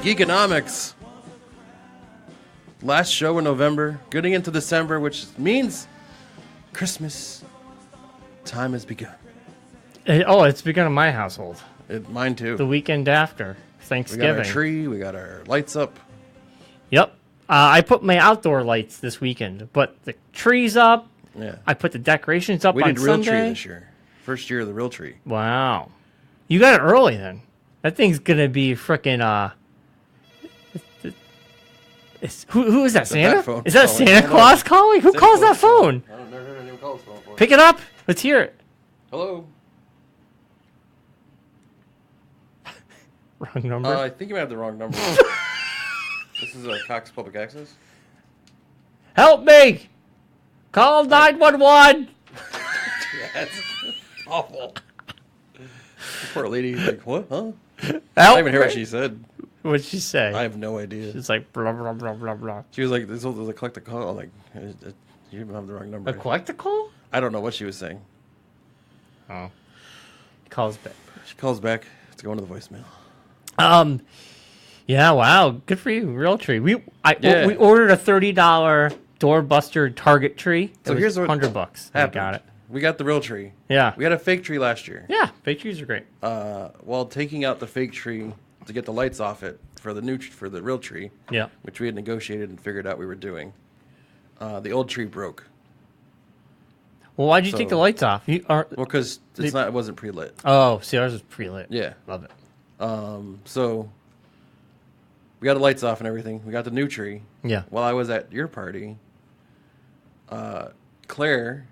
Geekonomics. Last show in November, getting into December, which means Christmas time has begun. It's begun in my household. Mine too. The weekend after Thanksgiving. We got our tree. We got our lights up. Yep. I put my outdoor lights this weekend. Put the trees up. Yeah. I put the decorations up on Sunday. We did real tree this year. First year of the real tree. Wow. You got it early then. That thing's going to be freaking... Who is that, Santa? Is that Santa Claus calling? Who calls that phone? I don't never heard anyone call his phone before. Pick it up. Let's hear it. Hello. Wrong number? I think you might have the wrong number. This is Cox Public Access. Help me! Call 911! That's awful. Poor lady, like, what? Huh? Help I didn't even hear what she said. What'd she say? I have no idea. She's like, blah, blah, blah, blah, blah. She was like, this was a collect a call. I'm like, you have the wrong number. A collect a call? I don't know what she was saying. Oh. He calls back. She calls back. It's going to the voicemail. Yeah, wow. Good for you, real tree. We ordered a $30 doorbuster Target tree. So here's what $100. Happened. We got it. We got the real tree. Yeah. We had a fake tree last year. Yeah, fake trees are great. While taking out the fake tree to get the lights off it for the real tree. Yeah. Which we had negotiated and figured out we were doing. The old tree broke. Well, why'd you take the lights off? Because it wasn't pre-lit. Oh, see, ours was pre-lit. Yeah. Love it. So we got the lights off and everything. We got the new tree. Yeah. While I was at your party, Claire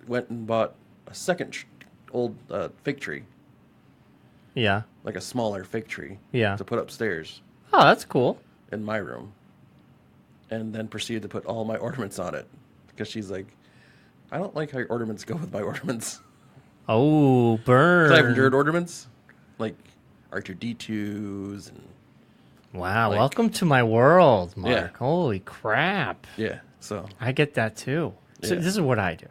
went and bought a second old fig tree. Yeah. Like a smaller fig tree. Yeah. To put upstairs. Oh, that's cool. In my room. And then proceeded to put all my ornaments on it. Because she's like, I don't like how your ornaments go with my ornaments. Oh, burn. I have nerd ornaments. Like R2-D2s and... Wow, welcome to my world, Mark. Yeah. Holy crap. Yeah, so... I get that too. So this is what I do.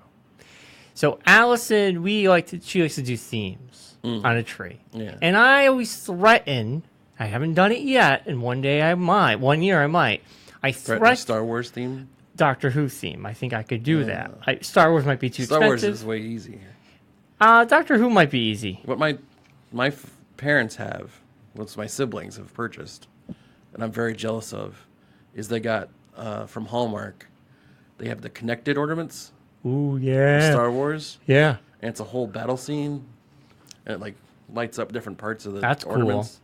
So Allison, she likes to do themes on a tree. Yeah. And I always threaten, I haven't done it yet, and one day I might, one year I might. I threaten Star Wars theme? Doctor Who theme. I think I could do that. Star Wars might be too expensive. Star Wars is way easy. Doctor Who might be easy. What my parents have, what my siblings have purchased, and I'm very jealous of, is they got from Hallmark. They have the connected ornaments. Ooh, yeah. Star Wars. Yeah. And it's a whole battle scene, and it like lights up different parts of the That's ornaments.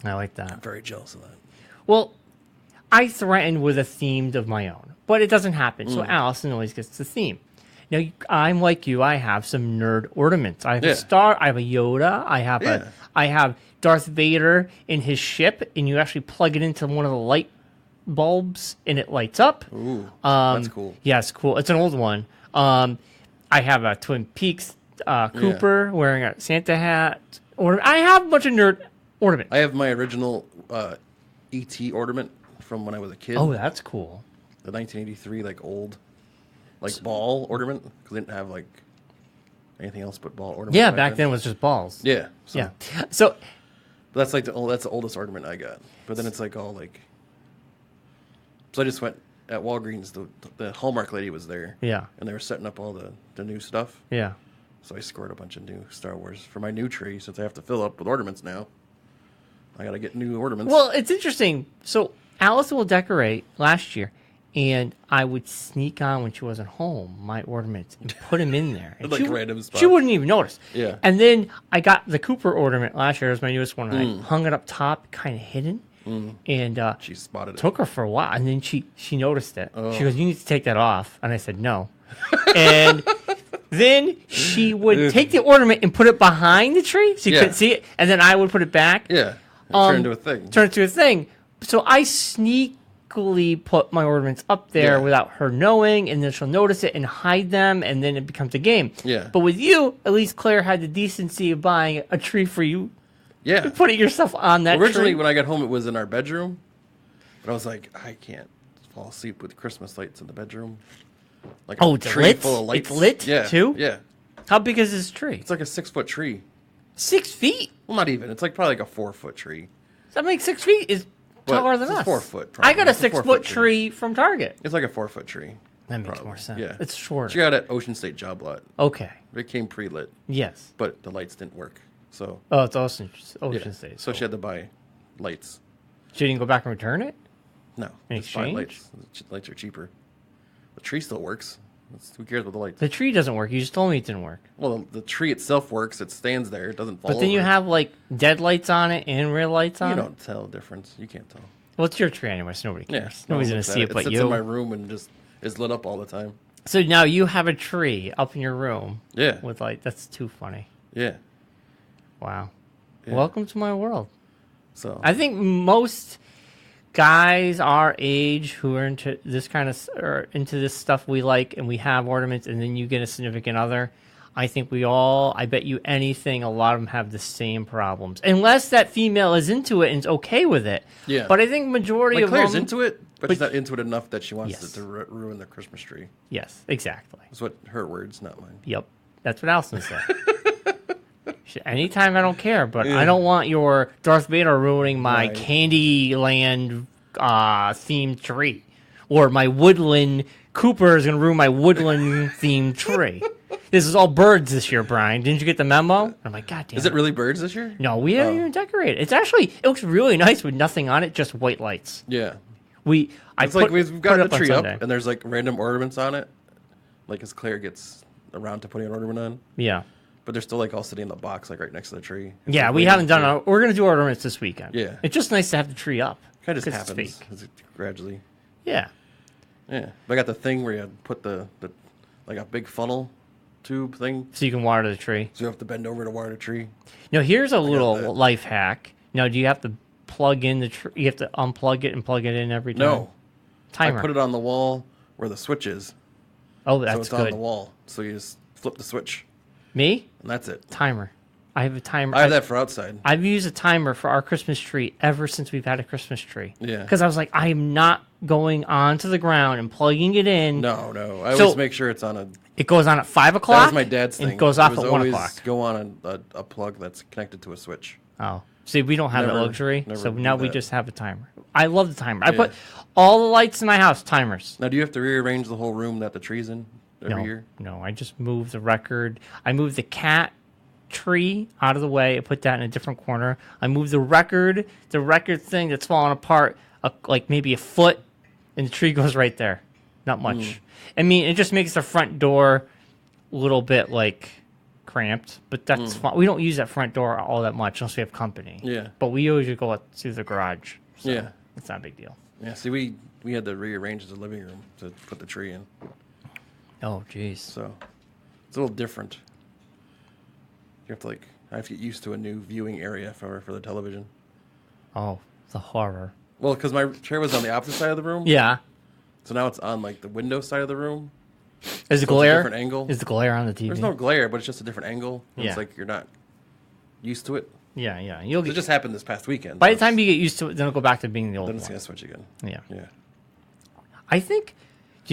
Cool. I like that. I'm very jealous of that. Well, I threatened with a theme of my own, but it doesn't happen. So Allison always gets the theme. Now, I'm like you. I have some nerd ornaments. I have a star. I have a Yoda. I have Darth Vader in his ship, and you actually plug it into one of the light bulbs, and it lights up. Ooh, that's cool. Yeah, it's cool. It's an old one. I have a Twin Peaks Cooper wearing a Santa hat. I have a bunch of nerd ornaments. I have my original E.T. ornament from when I was a kid. Oh, that's cool. The 1983, old, ball ornament, because they didn't have, anything else but ball ornament. Yeah, back then it was just balls. Yeah. So that's that's the oldest ornament I got. But then it's all So I just went at Walgreens. The Hallmark lady was there. Yeah. And they were setting up all the new stuff. Yeah. So I scored a bunch of new Star Wars for my new tree, since I have to fill up with ornaments now. I got to get new ornaments. Well, it's interesting. So Allison will decorate last year, and I would sneak on when she wasn't home my ornaments and put them in there. And random spots. She wouldn't even notice. Yeah. And then I got the Cooper ornament last year. It was my newest one. And I hung it up top, kind of hidden. And she spotted it. Took her for a while, and then she noticed it. Oh. She goes, "You need to take that off." And I said, "No." And then she would take the ornament and put it behind the tree so you couldn't see it, and then I would put it back. Yeah. Turn into a thing. Turn it into a thing. So I sneakily put my ornaments up there without her knowing, and then she'll notice it and hide them, and then it becomes a game. Yeah. But with you, at least Claire had the decency of buying a tree for you. Yeah. And putting yourself on that Originally, tree. when I got home, it was in our bedroom. But I was like, I can't fall asleep with Christmas lights in the bedroom. It's tree lit? full of lights. It's lit, yeah. too? Yeah. How big is this tree? It's like a 6-foot tree. 6 feet? Well, not even. It's probably a 4-foot tree. Does that make 6 feet? But taller than it's us. 4 foot. I got a It's 6-foot tree from Target. It's like a 4-foot tree. That makes probably. more sense. Yeah. It's shorter. She got it at Ocean State Job Lot. Okay. It came pre-lit, Yes. but the lights didn't work. So Oh, it's Ocean yeah. State. So she had to buy lights. She didn't go back and return it? No, In just buy exchange? lights. Lights are cheaper. The tree still works. Who cares about the lights? The tree doesn't work. You just told me it didn't work. Well, the tree itself works. It stands there. It doesn't fall But then you over. have like dead lights on it and real lights on You it. don't tell the difference. You can't tell. Well, it's your tree anyway, so nobody Yeah, cares. no one Nobody's gonna looks at see it It but sits you. in my room and just is lit up all the time. So now you have a tree up in your room Yeah, with like that's too funny. yeah. Wow. Yeah. Welcome to my world. So I think most guys our age who are into this kind of or into this stuff we like and we have ornaments and then you get a significant other. I think I bet you anything, a lot of them have the same problems. Unless that female is into it and is okay with it. Yeah. But I think majority like of Claire's them... into it, but she's not into it enough that she wants Yes. it to ruin the Christmas tree. Yes, exactly. That's what her words, not mine. Yep. That's what Alison said. Anytime I don't care, but I don't want your Darth Vader ruining my Right. Candyland themed tree. Or my woodland... Cooper is going to ruin my woodland themed tree. This is all birds this year, Brian. Didn't you get the memo? I'm like, God damn Is it really birds this year? No, we haven't even decorated. It looks really nice with nothing on it, just white lights. Yeah. It's We've got put the on tree up, Sunday. and there's like random ornaments on it. Like as Claire gets around to putting an ornament on. Yeah. But they're still like all sitting in the box, like right next to the tree. It's Yeah, like we waiting haven't done for- we're going to do ornaments this weekend. Yeah. It's just nice to have the tree up. Kind of just 'cause happens it's fake. as it gradually. Yeah. Yeah. But I got the thing where you put the like a big funnel tube thing, So you can water the tree. so you have to bend over to water the tree. Now, here's a that. little life hack. Now, do you have to plug in the tree? You have to unplug it and plug it in every time? No. Timer. I put it on the wall where the switch is. Oh, So that's it's on good. the wall. So you just flip the switch, Me? and that's it. Timer. I have a timer. I have that for outside. I've used a timer for our Christmas tree ever since we've had a Christmas tree. Yeah. Because I was like, I am not going onto the ground and plugging it in. No. I So- always make sure it's on a. It goes on at 5 That o'clock. was my dad's thing. And it goes off was at 1 always o'clock. Go on a plug that's connected to a switch. Oh. See, we don't have that Never- luxury. never So do now we that. just have a timer. I love the timer. I Yeah. put all the lights in my house, timers. Now, do you have to rearrange the whole room that the tree's in every year? No, I just moved the record. I moved the cat tree out of the way. I put that in a different corner. I moved the record thing that's falling apart, like maybe a foot, and the tree goes right there. Not much. Hmm. I mean, it just makes the front door a little bit like cramped, but that's fine. We don't use that front door all that much unless we have company. Yeah. But we usually go up through the garage. So Yeah. it's not a big deal. Yeah. See, we had to rearrange the living room to put the tree in, Oh, jeez. so it's a little different. You have to I have to get used to a new viewing area for the television. Oh, the horror. Well, because my chair was on the opposite side of the room, Yeah. so now it's on like the window side of the room. Is the So it's a glare? different angle. Is the glare on the TV? There's no glare, but it's just a different angle. And Yeah. It's like you're not used to it. Yeah, yeah. You'll It get, just happened this past weekend. by so the time you get used to it, then it'll go back to being the old then one. it's gonna switch again. Yeah. Yeah. I think.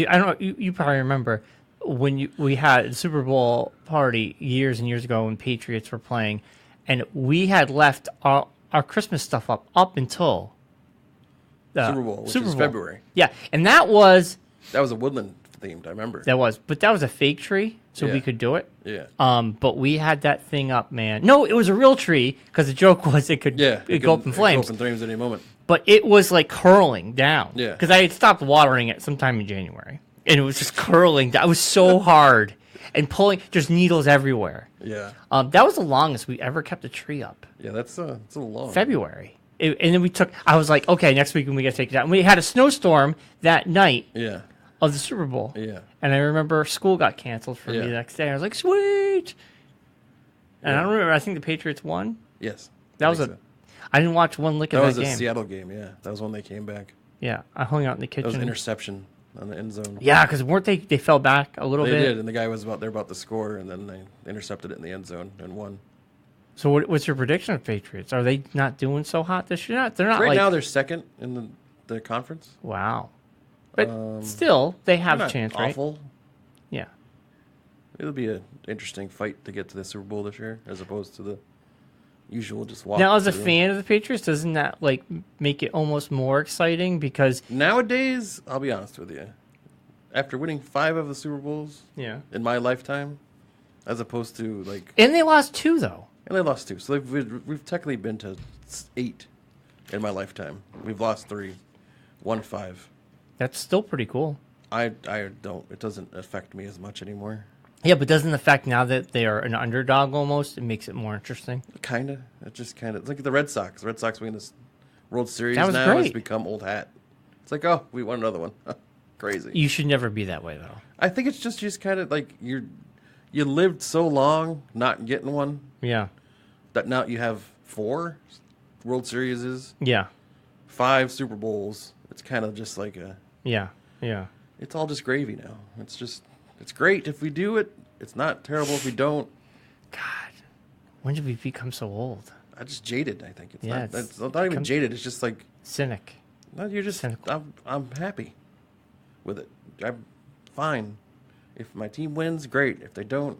I don't know. You probably remember when we had the Super Bowl party years and years ago when Patriots were playing, and we had left our Christmas stuff up until Super Bowl, which is February. Yeah, and that was That was a woodland themed. I remember. but that was a fake tree, so we Yeah. could do it. Yeah. But we had that thing up, man. No, it was a real tree because the joke was it could Yeah. go up in flames. Go up in flames at any moment. But it was like curling down. Yeah. Because I had stopped watering it sometime in January. And it was just curling down. It was so hard. And pulling, there's needles everywhere. Yeah. That was the longest we ever kept a tree up. Yeah. It's a little long. February. And then I was like, okay, next week we got to take it down. And we had a snowstorm that night Yeah. of the Super Bowl. Yeah. And I remember school got canceled for me Yeah. the next day. I was like, sweet. And I don't remember, I think the Patriots won. Yes. That was I think so. I didn't watch one lick That of was that a game. Seattle game. Yeah. That was when they came back. Yeah, I hung out in the That was kitchen. an interception on the end zone. Yeah, because weren't they fell back a little They bit? did, and the guy was they're about to score, and then they intercepted it in the end zone and won. So what's your prediction of Patriots? Are they not doing so hot this year? They're not Right like now, they're second in the conference. wow, but still they have They're a not chance, right? awful. Yeah, It'll be an interesting fight to get to the Super Bowl this year, as opposed to the usual just walk. Now, as a through. fan of the Patriots, doesn't that like make it almost more exciting? Because Nowadays, I'll be honest with you, after winning 5 of the Super Bowls in my lifetime, as opposed to like, and they lost 2 though. and they lost 2, so we've technically been to 8 in my lifetime. We've lost 3, won 5. That's still pretty cool. I don't. It doesn't affect me as much anymore. Yeah, but doesn't the fact now that they are an underdog almost, it makes it more interesting? Kinda. It just kinda. It's like the Red Sox. The Red Sox win this World Series That was now. great. It's become old hat. It's like, oh, we won another one. Crazy. You should never be that way though. I think it's just kind of like you lived so long not getting one Yeah. that now you have 4 World Series, Yeah. 5 Super Bowls. It's kind of just like Yeah. Yeah. it's all just gravy now. It's great if we do it. It's not terrible if we don't. God, when did we become so old? I just jaded. I think Yeah, it's not even jaded. It's just like Cynic. no, you're just. Cynical. I'm happy with it. I'm fine. If my team wins, great. If they don't,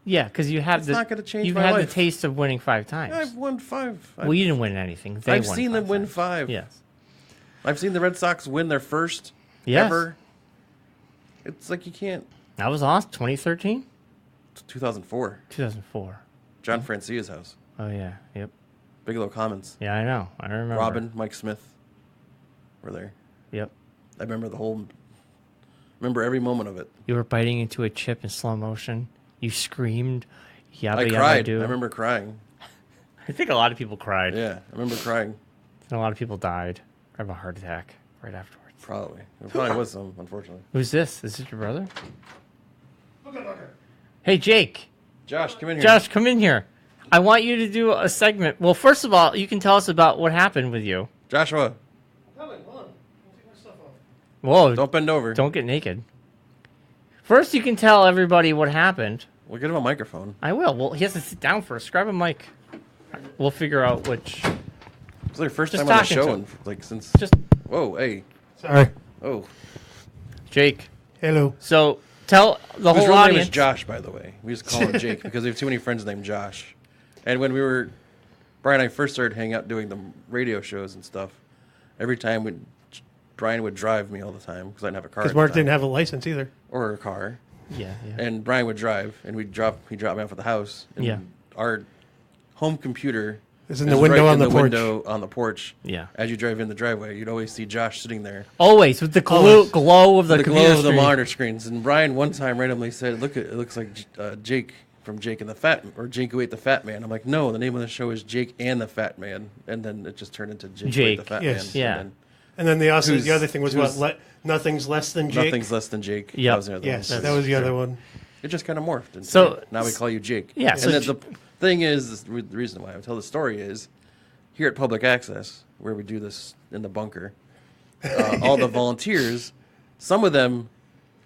Yeah, because you have It's not gonna change You've my had life. the taste of winning 5 times. I've won 5. Well, you didn't win anything. They I've won seen 5 them win times. 5. Yes. I've seen the Red Sox win their first Yes. ever. It's like you can't. That was awesome. 2013? 2004. 2004. John Francia's house. Oh, yeah. Yep. Bigelow Commons. Yeah, I know. I remember. Robin, Mike Smith were there. Yep. I remember every moment of it. You were biting into a chip in slow motion. You screamed. Yabba, I yabba, cried. do. I remember crying. I think a lot of people cried. Yeah, I remember crying. And a lot of people died. I have a heart attack right afterwards. Probably. There probably was some, unfortunately. Who's this? Is this your brother? Hey, Jake. Josh, come in here. Josh, come in here. I want you to do a segment. Well, first of all, you can tell us about what happened with you. Joshua, Whoa, don't bend over. don't get naked. First, you can tell everybody what happened. We'll get him a microphone. I will. Well, he has to sit down first. Grab a mic. We'll figure out which. It's like your first Just time on the talking show, to and like since. Just Whoa, hey, Sorry. oh. Jake. Hello. So tell the His whole real audience. name is Josh, by the way. We just call him Jake because we have too many friends named Josh. And when Bryon and I first started hanging out doing the radio shows and stuff, every time Bryon would drive me all the time because I didn't have a car. Because Marc didn't have a license either. or a car, Yeah, yeah. and Bryon would drive, and he'd drop me off at the house. And Yeah. our home computer It's in the window on in the porch. window on the porch. Yeah. As you drive in the driveway, you'd always see Josh sitting there. Always with the Always. glow of the The computer glow of the screen. monitor screens. And Bryon one time randomly said, "Look, it looks like Jake from Jake and the Fat, or Jake who ate the Fat Man." I'm like, "No, the name of the show is Jake and the Fat Man," and then it just turned into Jake, who ate the Jake, Fat yes. Man. Yeah. And And then the Who's- other thing was who's- nothing's less than then Jake. Nothing's less than Jake. Yep. That was the other Yes, one. that was the other one. It just kind of morphed. Into So- now we call you Jake. Yeah, And so then the thing is, the reason why I tell the story is, here at Public Access, where we do this in the bunker, all the volunteers, some of them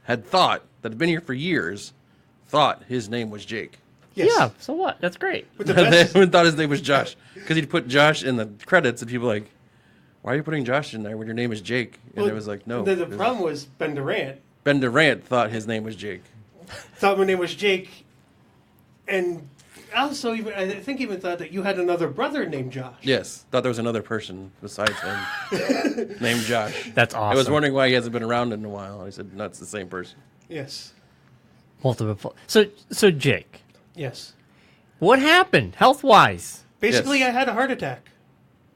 had thought, that had been here for years, thought his name was Jake. Yes. Yeah, so what? That's great. But the they best, thought his name was Josh. Because he'd put Josh in the credits, and people were like, why are you putting Josh in there when your name is Jake? And it was like, no. The problem was Ben Durant Ben Durant thought his name was Jake. thought my name was Jake, and also I think even thought that you had another brother named Josh. Yes, thought there was another person besides him named Josh. That's awesome. I was wondering why he hasn't been around in a while. I said, no, it's the same person. Yes. Multiple. So Jake, Yes. what happened health wise? Basically, Yes. I had a heart attack.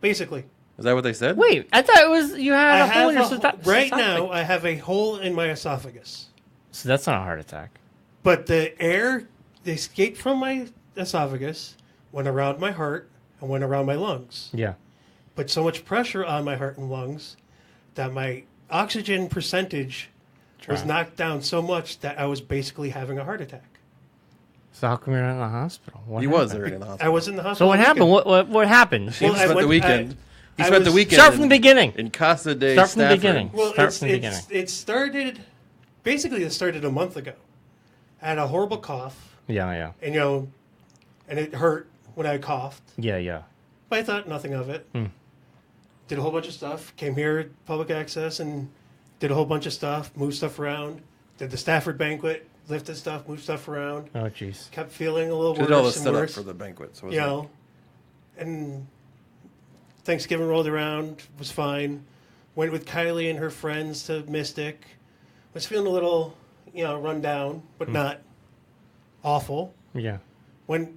Basically, Is that what they said? Wait, I thought it was you had I a hole in your have right now. I have a hole in my esophagus, So that's not a heart attack. but the air escaped from my esophagus, went around my heart, and went around my lungs. Yeah. Put so much pressure on my heart and lungs that my oxygen percentage was Dropped. knocked down so much that I was basically having a heart attack. So how come you're not in the hospital? What He was happened? already in the I hospital. was in the So hospital. what all happened? weekend. What happened? He Well, I spent the went- weekend. He I spent the was- weekend. Start from the beginning. In Casa de Start from the Stafford. beginning. Well, Start from the it started, basically it started a month ago. I had a horrible cough, Yeah, yeah, and and it hurt when I coughed, yeah. but I thought nothing of it. Did a whole bunch of stuff, came here at Public Access and did a whole bunch of stuff, moved stuff around, did the Stafford banquet, lifted stuff, moved stuff around, Oh, jeez. kept feeling a little Did all the worse and setup worse. for the banquet. So it was You like- know, And Thanksgiving rolled around, was fine. Went with Kylie and her friends to Mystic. Was feeling a little, run down, but not awful. Yeah. Went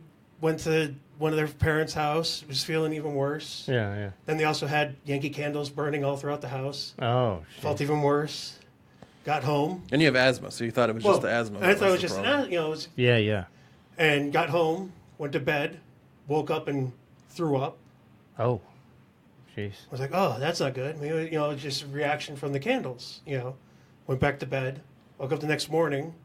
to one of their parents' house. Was feeling even worse. Yeah. Then they also had Yankee candles burning all throughout the house. Oh, shit. Felt even worse. Got home. And you have asthma, so you thought it was just the asthma. I thought it was the just, problem. Yeah. And got home, went to bed, woke up and threw up. Oh, jeez. I was like, oh, that's not good. Maybe, just a reaction from the candles, Went back to bed, woke up the next morning,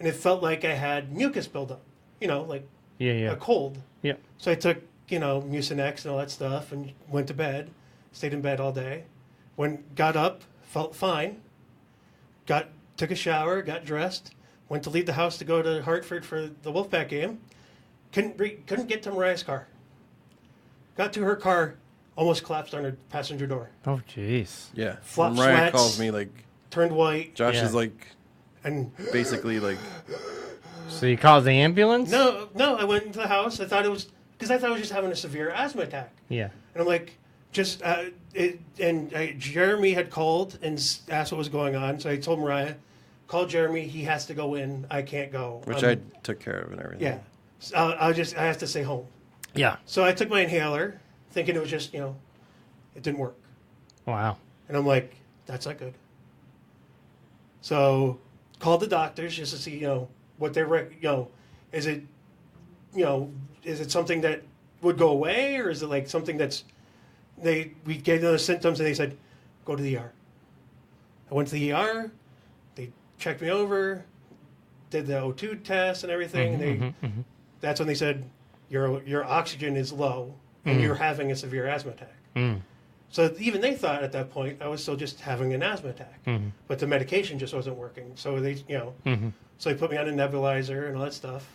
and it felt like I had mucus buildup, like Yeah. a cold. Yeah. So I took, Mucinex and all that stuff and went to bed, stayed in bed all day. Got up, felt fine, took a shower, got dressed, went to leave the house to go to Hartford for the Wolfpack game. Couldn't get to Mariah's car. Got to her car, almost collapsed on her passenger door. Oh, jeez. Yeah. Flop Mariah sweats. calls me Turned white. Josh Yeah. is And basically So you called the ambulance? no, I went into the house. I thought it was just having a severe asthma attack. Yeah. And I'm like, Jeremy had called and asked what was going on. So I told Mariah, call Jeremy. He has to go in. I can't go. which I took care of and everything. Yeah. So I have to stay home. Yeah. So I took my inhaler, thinking it was just, it didn't work. Wow. And I'm like, that's not good. So called the doctors just to see, what they is it, is it something that would go away, or is it like something we gave them the symptoms and they said, go to the ER. I went to the ER, they checked me over, did the O2 test and everything. That's when they said, your oxygen is low and you're having a severe asthma attack. So even they thought at that point I was still just having an asthma attack, but the medication just wasn't working. So they, so they put me on a nebulizer and all that stuff.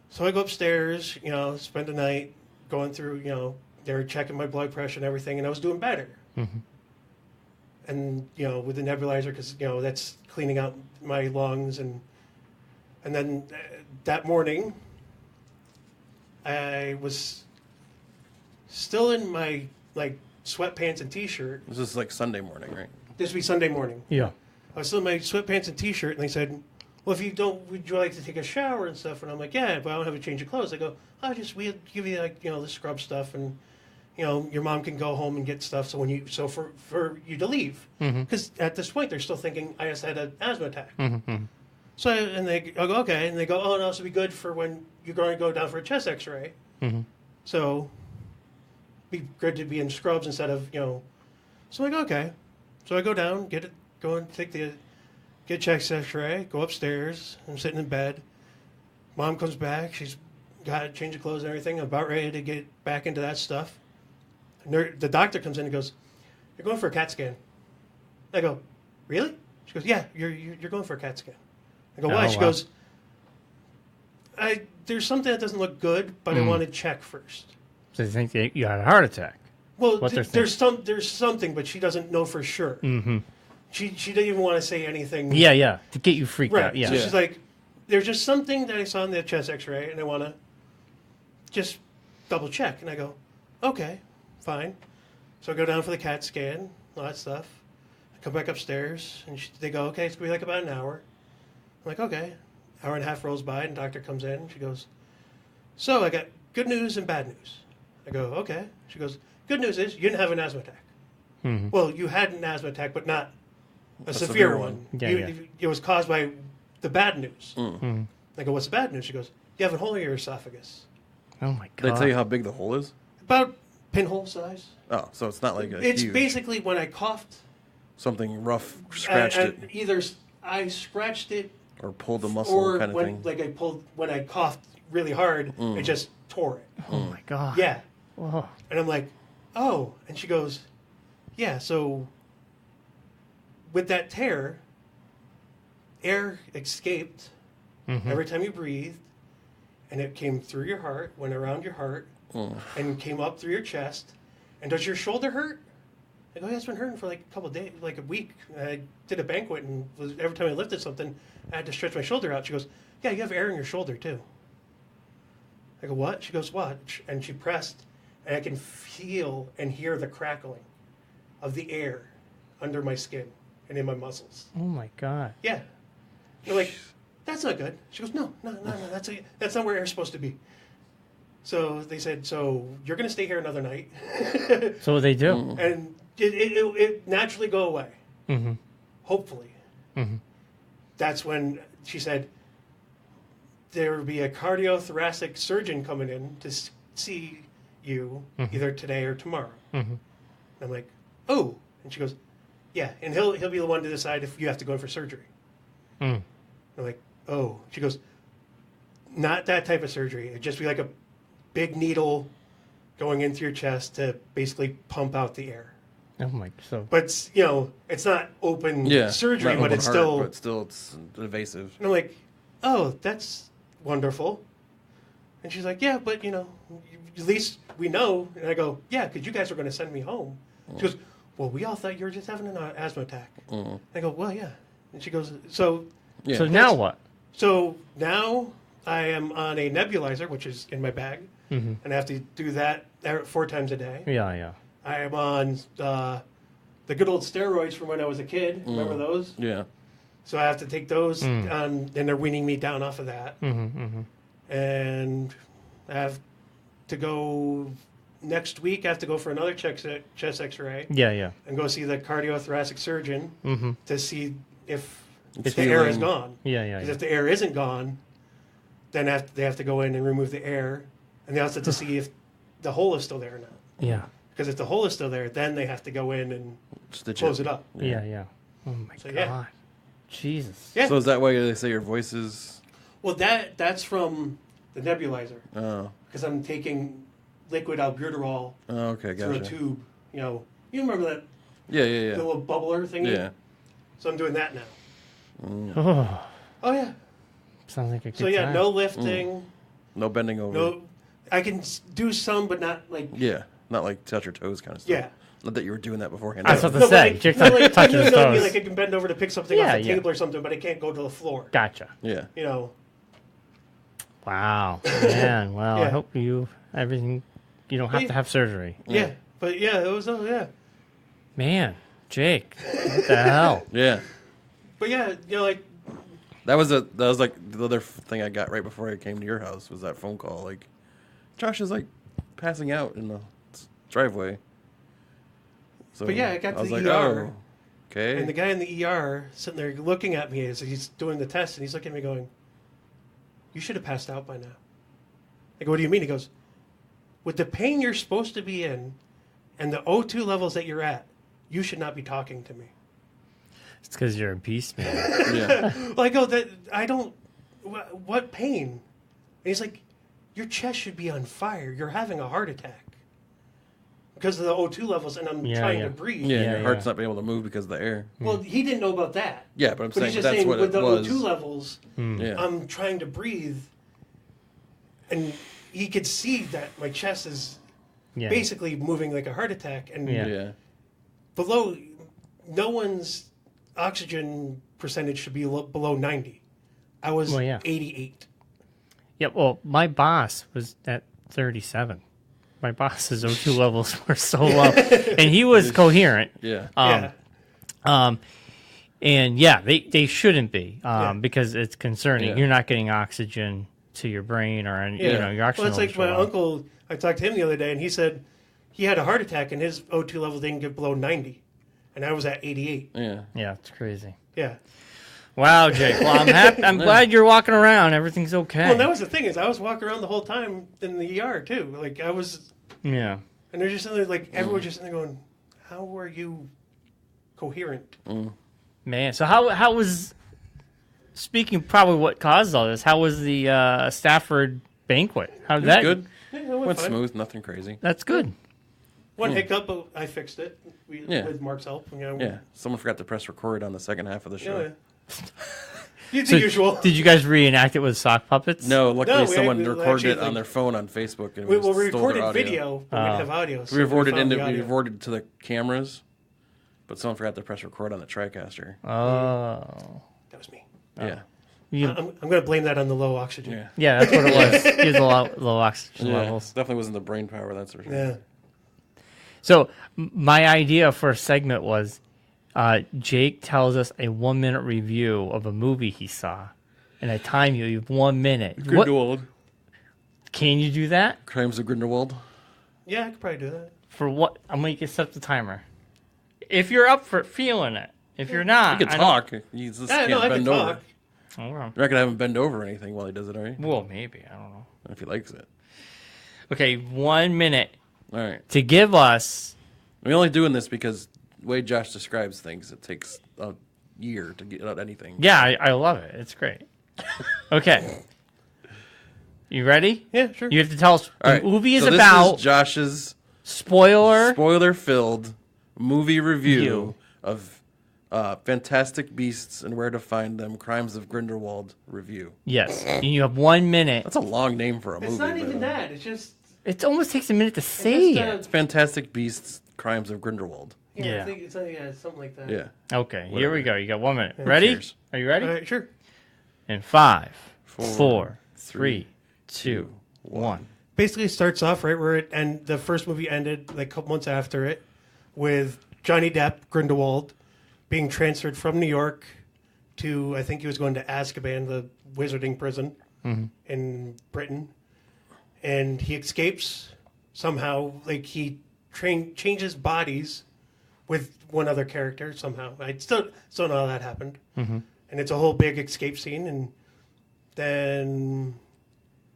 So I go upstairs, spend the night going through, they were checking my blood pressure and everything, and I was doing better. And with the nebulizer, because that's cleaning out my lungs, and then that morning, I was still in my sweatpants and t-shirt. This is Sunday morning, right? This would be Sunday morning. Yeah. I was still in my sweatpants and t-shirt, and they said, well, if you don't, would you like to take a shower and stuff? And I'm like, yeah, but I don't have a change of clothes. They go, we'll give you the scrub stuff, and your mom can go home and get stuff. So for you to leave, because at this point they're still thinking I just had an asthma attack. So I go, okay, and they go, oh no, this will be good for when you're going to go down for a chest X-ray. So be good to be in scrubs instead of So I go, okay. So I go down, get chest X-ray, go upstairs. I'm sitting in bed. Mom comes back. She's got a change of clothes and everything. I'm about ready to get back into that stuff. And the doctor comes in and goes, "You're going for a CAT scan." I go, "Really?" She goes, "Yeah, you're going for a CAT scan." I go, "Why?" She goes, "There's something that doesn't look good, but I want to check first." So they think you had a heart attack. Well, there's something, but she doesn't know for sure. She didn't even want to say anything. Yeah, to get you freaked Right. out. Yeah. So she's like, there's just something that I saw in the chest X-ray, and I want to just double check. And I go, okay, fine. So I go down for the CAT scan, all that stuff. I come back upstairs, and they go, okay, it's going to be about an hour. I'm like, okay. Hour and a half rolls by, and the doctor comes in, and she goes, so I got good news and bad news. I go, okay. She goes, good news is you didn't have an asthma attack. Well, you had an asthma attack, but not a severe one. Yeah. It was caused by the bad news. I go, what's the bad news? She goes, you have a hole in your esophagus. Oh my Did god. I tell you how big the hole is? About pinhole size. Oh, so it's not It's huge, basically when I coughed. something rough scratched it Either I scratched it, or pulled the muscle or kind of thing. when I coughed really hard, it just tore it. Oh my god. Yeah. Whoa. And I'm like, oh. And she goes, yeah, so with that tear, air escaped every time you breathed, and it came through your heart, went around your heart, and came up through your chest. And does your shoulder hurt? I go, yeah, it's been hurting for like a couple of days, like a week. I did a banquet, and every time I lifted something, I had to stretch my shoulder out. She goes, yeah, you have air in your shoulder too. I go, what? She goes, what? And she pressed and I can feel and hear the crackling of the air under my skin and in my muscles. Oh my God. Yeah. You're like, that's not good. She goes, no, that's not where air's supposed to be. So they said, so you're going to stay here another night. So what they do? And it naturally go away. Mm-hmm. Hopefully. Mm-hmm. That's when she said there would be a cardiothoracic surgeon coming in to see you either today or tomorrow. Mm-hmm. I'm like, oh. And she goes, yeah. And he'll be the one to decide if you have to go in for surgery. Mm. I'm like, oh. She goes, not that type of surgery. It'd just be like a big needle going into your chest to basically pump out the air. Oh my! So, But it's not open surgery, not but open it's heart, still. but still it's invasive. And I'm like, oh, that's wonderful. And she's like, yeah, but at least we know. And I go, yeah, because you guys were going to send me home. She goes, well, we all thought you were just having an asthma attack. I go, well, yeah. And she goes, so now what? So now I am on a nebulizer, which is in my bag, and I have to do that 4 times a day. Yeah. I am on the good old steroids from when I was a kid. Remember those? Yeah. So I have to take those, and they're weaning me down off of that. And I have to go next week. I have to go for another chest X-ray. Yeah. And go see the cardiothoracic surgeon to see if It's the air is healing. gone. Yeah. Because if the air isn't gone, then they have to go in and remove the air, and they also have to see if the hole is still there or not. Yeah. Because if the hole is still there, then they have to go in and Stitch close it up. Yeah. Oh my So, God. yeah. Jesus. Yeah. So is that why they say your voice is? Well, that's from the nebulizer. Oh. Because I'm taking liquid albuterol Oh, okay, through gotcha. a tube. You remember that Yeah. the little bubbler thingy? Yeah. So I'm doing that now. Oh, Oh yeah. sounds like a good So yeah, time. no lifting. No bending over. No, I can do some, but not like. Yeah. Not like touch your toes kind of stuff. Yeah. Not that you were doing that beforehand. I was about to No, say, but Jake's no, not touching his I mean, toes. like I can bend over to pick something Yeah, off the yeah. table or something, but I can't go to the floor. Gotcha. Yeah. Wow, man. Well, I Yeah. hope everything. You don't have to have surgery. Yeah. But yeah, it was yeah. Man, Jake, what the hell? Yeah. But yeah, like That was like the other thing I got right before I came to your house was that phone call. Like, Josh is like passing out in the driveway. So But yeah, I got to was the like, ER. oh, okay. and the guy in the ER sitting there looking at me as he's doing the test, and he's looking at me going, "You should have passed out by now." I go, "What do you mean?" He goes, "With the pain you're supposed to be in, and the O2 levels that you're at, you should not be talking to me." It's because you're a beast, man. yeah. Well, I go, "That I don't. What pain?" And he's like, "Your chest should be on fire. You're having a heart attack because of the O2 levels, and I'm Yeah, trying yeah. to breathe." Yeah, Yeah, your yeah. heart's not being able to move because of the air. Well, he didn't know about that. Yeah, but I'm But saying he's just that's saying what with it the was. O2 levels, Yeah. I'm trying to breathe, and he could see that my chest is Yeah. basically moving like a heart attack, and Yeah. yeah. below, no one's oxygen percentage should be below 90. I was Well, yeah. 88. Yeah, well, my boss was at 37. My boss's O2 levels were so low, and he was coherent. Yeah. Yeah. And yeah, they shouldn't be Yeah. because it's concerning. Yeah. You're not getting oxygen to your brain or any, Yeah. your oxygen. Well, it's like levels my are low. uncle, I talked to him the other day, and he said he had a heart attack, and his O2 level didn't get below 90. And I was at 88. Yeah. Yeah, it's crazy. Yeah. Wow, Jake. Well, I'm happy. I'm glad you're walking around. Everything's okay. Well, that was the thing is I was walking around the whole time in the ER, too. Like, I was... Yeah. And they're just sitting there, like, everyone's just sitting there going, how are you coherent? Man, so how was, speaking probably what caused all this, how was the Stafford banquet? How did It was that? good. Yeah, it Went fine. smooth, nothing crazy. That's good. One hiccup, but I fixed it Yeah. with Marc's help. Yeah. Someone forgot to press record on the second half of the show. Yeah. The So usual. Did you guys reenact it with sock puppets? No, luckily No, someone we recorded actually, it on like- their phone on Facebook. And We stole their recorded audio. video, but we didn't have audio. So We recorded found the audio. recorded to the cameras, but someone forgot to press record on the TriCaster. Oh. That was me. Yeah. I'm going to blame that on the low oxygen. Yeah. Yeah, that's what it was. He was low oxygen levels. Definitely wasn't the brain power, that's for sure. Yeah. So my idea for a segment was Jake tells us a 1-minute review of a movie he saw. And I time you have 1 minute. Grindelwald. Can you do that? Crimes of Grindelwald. Yeah, I could probably do that. For what? I'm going to set the timer. If you're up for feeling it. If you're not. You can talk. You just Yeah, can't no, I bend can over. talk. Oh, You're not going to have him bend over or anything while he does it, are you? well, maybe. I don't know. If he likes it. Okay, 1 minute All right. to give us. We're only doing this because the way Josh describes things, it takes a year to get out anything. Yeah, I love it. It's great. Okay. You ready? Yeah, sure. You have to tell us All the right. movie is so about. This is Josh's spoiler-filled movie review of Fantastic Beasts and Where to Find Them, Crimes of Grindelwald review. Yes. And you have 1 minute. That's a long name for a movie. It's not by even the way. that. It's just... It almost takes a minute to say just, it. It's Fantastic Beasts, Crimes of Grindelwald. Yeah. I think it's something like that. Yeah. Okay, here Whatever. we go. You got 1 minute. Ready? Cheers. Are you ready? All right, sure. In 5, Four, 4, 3, three, 2, 1. Basically, it starts off right where the first movie ended, like a couple months after it, with Johnny Depp, Grindelwald, being transferred from New York to, I think he was going to Azkaban, the wizarding prison in Britain. And he escapes somehow. Like, he changes bodies with one other character somehow. I still don't know how that happened. And it's a whole big escape scene. And then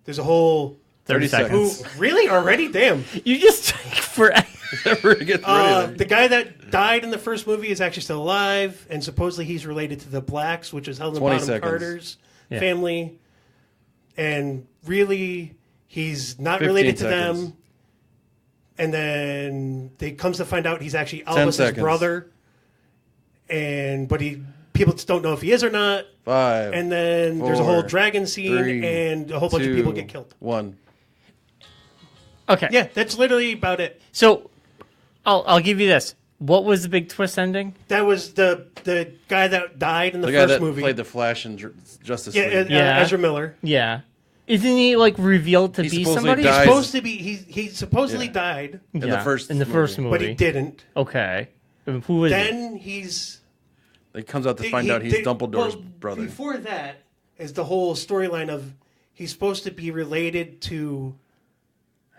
there's a whole... 30 seconds. Really? Already? Damn. You just take forever. Never gets rid of it. The guy that died in the first movie is actually still alive, and supposedly he's related to the Blacks, which is Helena 20 Bonham seconds. Carter's Yeah. family. And really, he's not 15 related to seconds. them. And then they comes to find out he's actually 10 Albus's seconds. brother. But people just don't know if he is or not. 5. And then there's a whole 4, dragon scene, 3, and a whole bunch of 2, people get killed. 1. Okay. Yeah, that's literally about it. So, I'll give you this. What was the big twist ending? That was the guy that died in the The guy first that movie. played the Flash in Justice Yeah, League. Yeah. Ezra Miller. Yeah. Isn't he like revealed to He be supposedly somebody? died. Supposed to be he supposedly Yeah. died, in the first movie. but he didn't. Okay. Who is it? Then he's It comes out to find out he's Dumbledore's brother. Before that is the whole storyline of he's supposed to be related to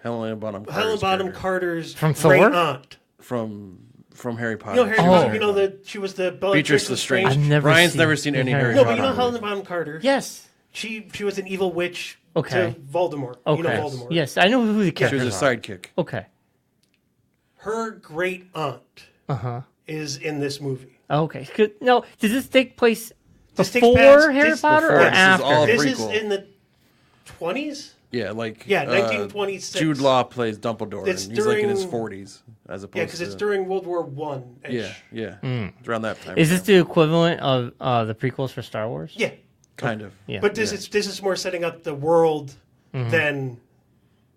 Helena Bonham Carter's Helen Bonham character. Carter's From great Thor? aunt. From Harry Potter. You know Harry Oh. Potter. You know she was the Beatrice Lestrange. I've never Ryan's seen never seen any Harry No, Potter. but you know movies. Helen Bonham Carter. Yes. She was an evil witch Okay. to Voldemort. Okay. You know Voldemort. Yes, I know who the She characters was a are. sidekick. Okay. Her great aunt is in this movie. Okay. No, does this take place This takes before place- Harry this- Potter before. or This is after? all This prequel. is in the 20s. Yeah, like 1926. Jude Law plays Dumbledore, It's and he's like in his during- 40s as opposed Yeah, because to it's during World War One. yeah. It's around that time. Is this the equivalent of the prequels for Star Wars? Yeah, kind of Yeah. but this is more setting up the world than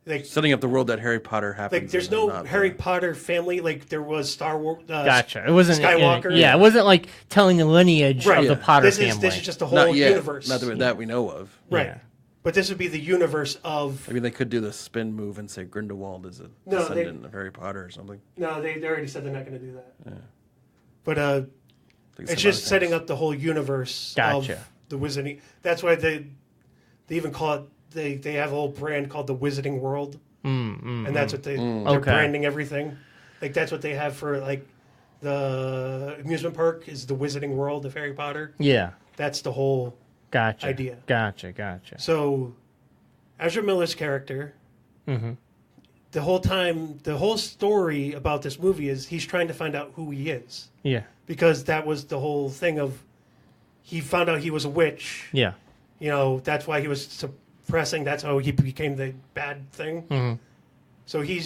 like setting up the world that Harry Potter happens? like there's in and no not Harry the- Potter family like there was Star Wars. Gotcha. It wasn't Skywalker. Yeah, it wasn't like telling the lineage Right. of the Yeah. Potter This family. is just the whole not yet, universe. not that we know of. Right. Yeah. But this would be the universe of. I mean, they could do the spin move and say Grindelwald is a No, descendant of Harry Potter or something. No, they already said they're not going to do that. But Like it's some just other setting things. up the whole universe Gotcha. of the Wizarding. That's why they even call it. They have a whole brand called the Wizarding World, and that's what they're Okay. branding everything. Like that's what they have for like the amusement park is the Wizarding World of Harry Potter. Yeah. That's the whole Gotcha. idea. Gotcha. So, Ezra Miller's character, the whole time, the whole story about this movie is he's trying to find out who he is. Yeah. Because that was the whole thing of he found out he was a witch. Yeah. You know, that's why he was suppressing. That's how he became the bad thing. So he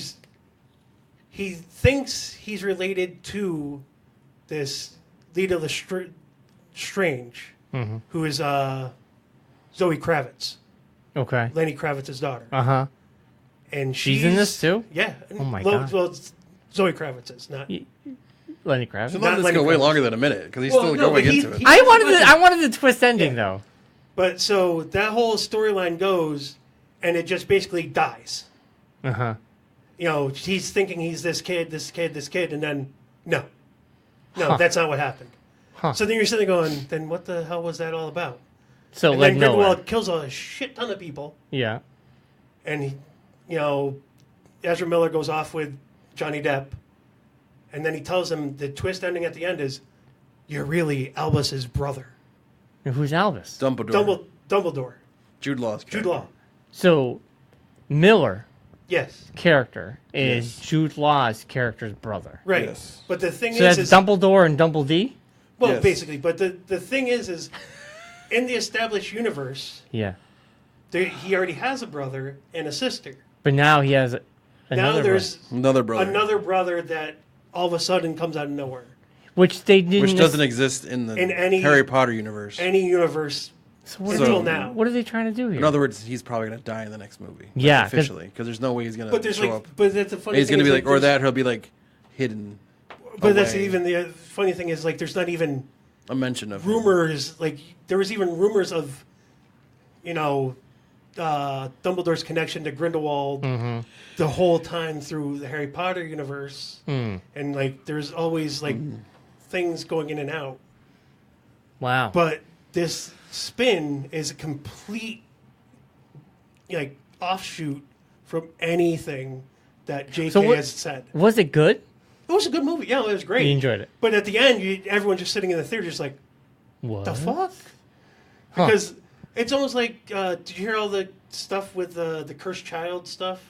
thinks he's related to this Lita Lestrange, who is Zoe Kravitz, Okay. Lenny Kravitz's daughter. Uh-huh. And She's in this too? Yeah. Oh my God. Well, it's Zoe Kravitz is not. Lenny Kravitz. So Not let this Lenny go way Kravitz. longer than a minute because he's Well, still no, going but into it. he- I wanted the twist ending though. But so that whole storyline goes, and it just basically dies. Uh-huh. You know, he's thinking he's this kid, and then no, that's not what happened. Huh. So then you're sitting there going, then what the hell was that all about? So and like then nowhere. Grindelwald kills a shit ton of people, Yeah. and he, you know, Ezra Miller goes off with Johnny Depp, and then he tells him the twist ending at the end is, you're really Albus's brother. And who's Albus? Dumbledore. Jude Law's character. Jude Law. So Miller Yes. character is Jude Law's character's brother. Right. Yes. But the thing So is that's Dumbledore and Dumbledee? well, Yes. basically. But the thing is in the established universe, Yeah. he already has a brother and a sister. But now he has Now another there's Another brother. another brother that all of a sudden comes out of nowhere. which they didn't Which doesn't exist in the In any- Harry Potter universe. Any universe So what, until So- now. what are they trying to do here? In other words, he's probably going to die in the next movie. Yeah, 'cause- Officially. Because there's no way he's going But to there's show like, up. but that's the funny He's thing. going to be is, like, or there's- that, he'll be like hidden. But that's away. even the funny thing is like there's not even A mention of him. rumors. Like there was even rumors of, you know, Dumbledore's connection to Grindelwald the whole time through the Harry Potter universe, and like there's always like things going in and out. Wow. But this spin is a complete like offshoot from anything that J.K. So what- has said. was it good? It was a good movie. Yeah, it was great. You enjoyed it. But at the end, everyone just sitting in the theater just like, What? the fuck? Huh. Because it's almost like, did you hear all the stuff with the cursed child stuff?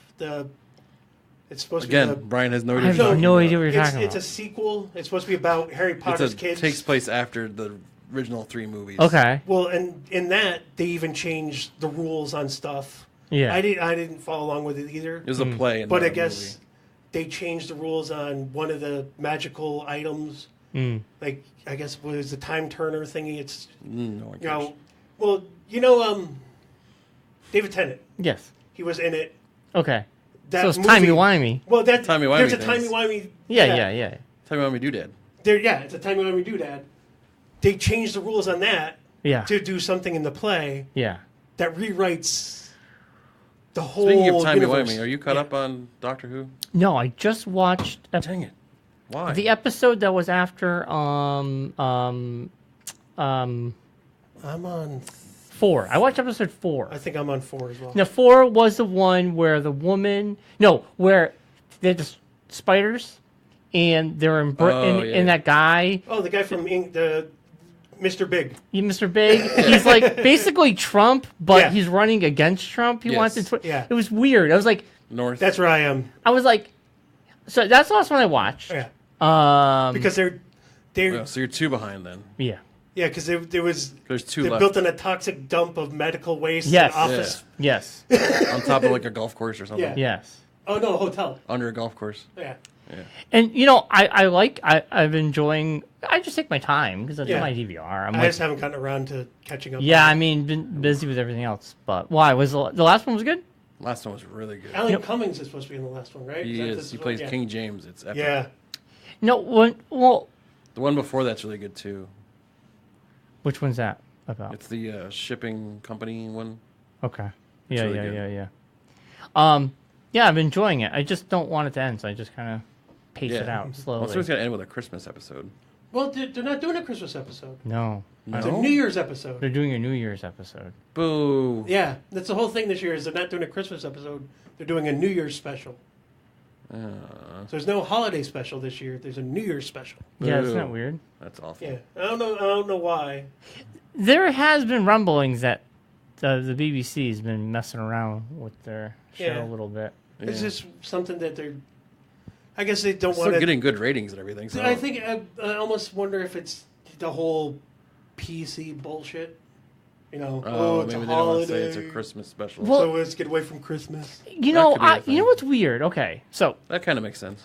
It's supposed Again, to be Brian has no I idea. have what you're no talking idea what about. you're it's talking a about. sequel. It's supposed to be about Harry Potter's kids. Takes place after the original 3 movies. Okay. Well, and in that they even changed the rules on stuff. Yeah. I didn't follow along with it either. It was a play. In But the I guess movie. they changed the rules on one of the magical items. Like I guess what was the time turner thingy? It's No one you cares. know, well, you know, David Tennant. Yes. He was in it. Okay. That So it's movie- timey-wimey. Well, that Timey-wimey there's a things. timey-wimey. Yeah. Tell me what we do, Dad. It's a timey-wimey doodad. They changed the rules on that Yeah. to do something in the play Yeah. that rewrites the whole Speaking of universe. timey-wimey, are you caught Yeah. up on Doctor Who? No, I just watched Dang it. Why? the episode that was after I'm on. 4. I watched episode 4. I think I'm on 4 as well. Now 4 was the one where the woman, where they had the spiders, and they're in Britain, Oh, yeah. and that guy, Oh, the guy from the Mr. Big. Mr. Big, he's like basically Trump, but Yeah. he's running against Trump. He Yes. wants to. Yeah. It was weird. I was like, North. That's where I am. so that's the last one I watched. Yeah, because they're Oh, so you're 2 behind then. Yeah. yeah, because there was There's 2 they're left. built in a toxic dump of medical waste Yes. and office. Yes. on top of like a golf course or something. Yeah. Yes. Oh no, hotel. Under a golf course. Yeah, And I've been enjoying. I just take my time because it's Yeah. my DVR. I'm I like, just haven't gotten around to catching up. yeah, on I it. mean, been busy with everything else. But why was the last one was good? Last one was really good. Alan Yep. Cummings is supposed to be in the last one, right? He that is. this He one? plays Yeah. King James. It's epic. Yeah, No, well, The one before that's really good too. which one's that about? It's the shipping company one. Okay. Yeah, really yeah, good. yeah. Yeah, I'm enjoying it. I just don't want it to end, so I just kind of pace it Yeah. out Well, slowly. so it's gonna end with a Christmas episode. well, they're not doing a Christmas episode. No, It's a No? New Year's episode. they're doing a New Year's episode. Boo. Yeah, that's the whole thing this year. Is they're not doing a Christmas episode. They're doing a New Year's special. So there's no holiday special this year. There's a New Year's special. Yeah, isn't that Boo. weird? That's awful. Yeah, I don't know why. There has been rumblings that the BBC has been messing around with their show Yeah. a little bit. It's Yeah. just something that they're. I guess they don't Still want to. getting good ratings and everything. So I think I almost wonder if it's the whole PC bullshit. You know, Oh, it's maybe a they don't want to holiday. say it's a Christmas special. Well- so let's get away from Christmas. You That know, could be a you know thing. what's weird? Okay, so That kind of makes sense.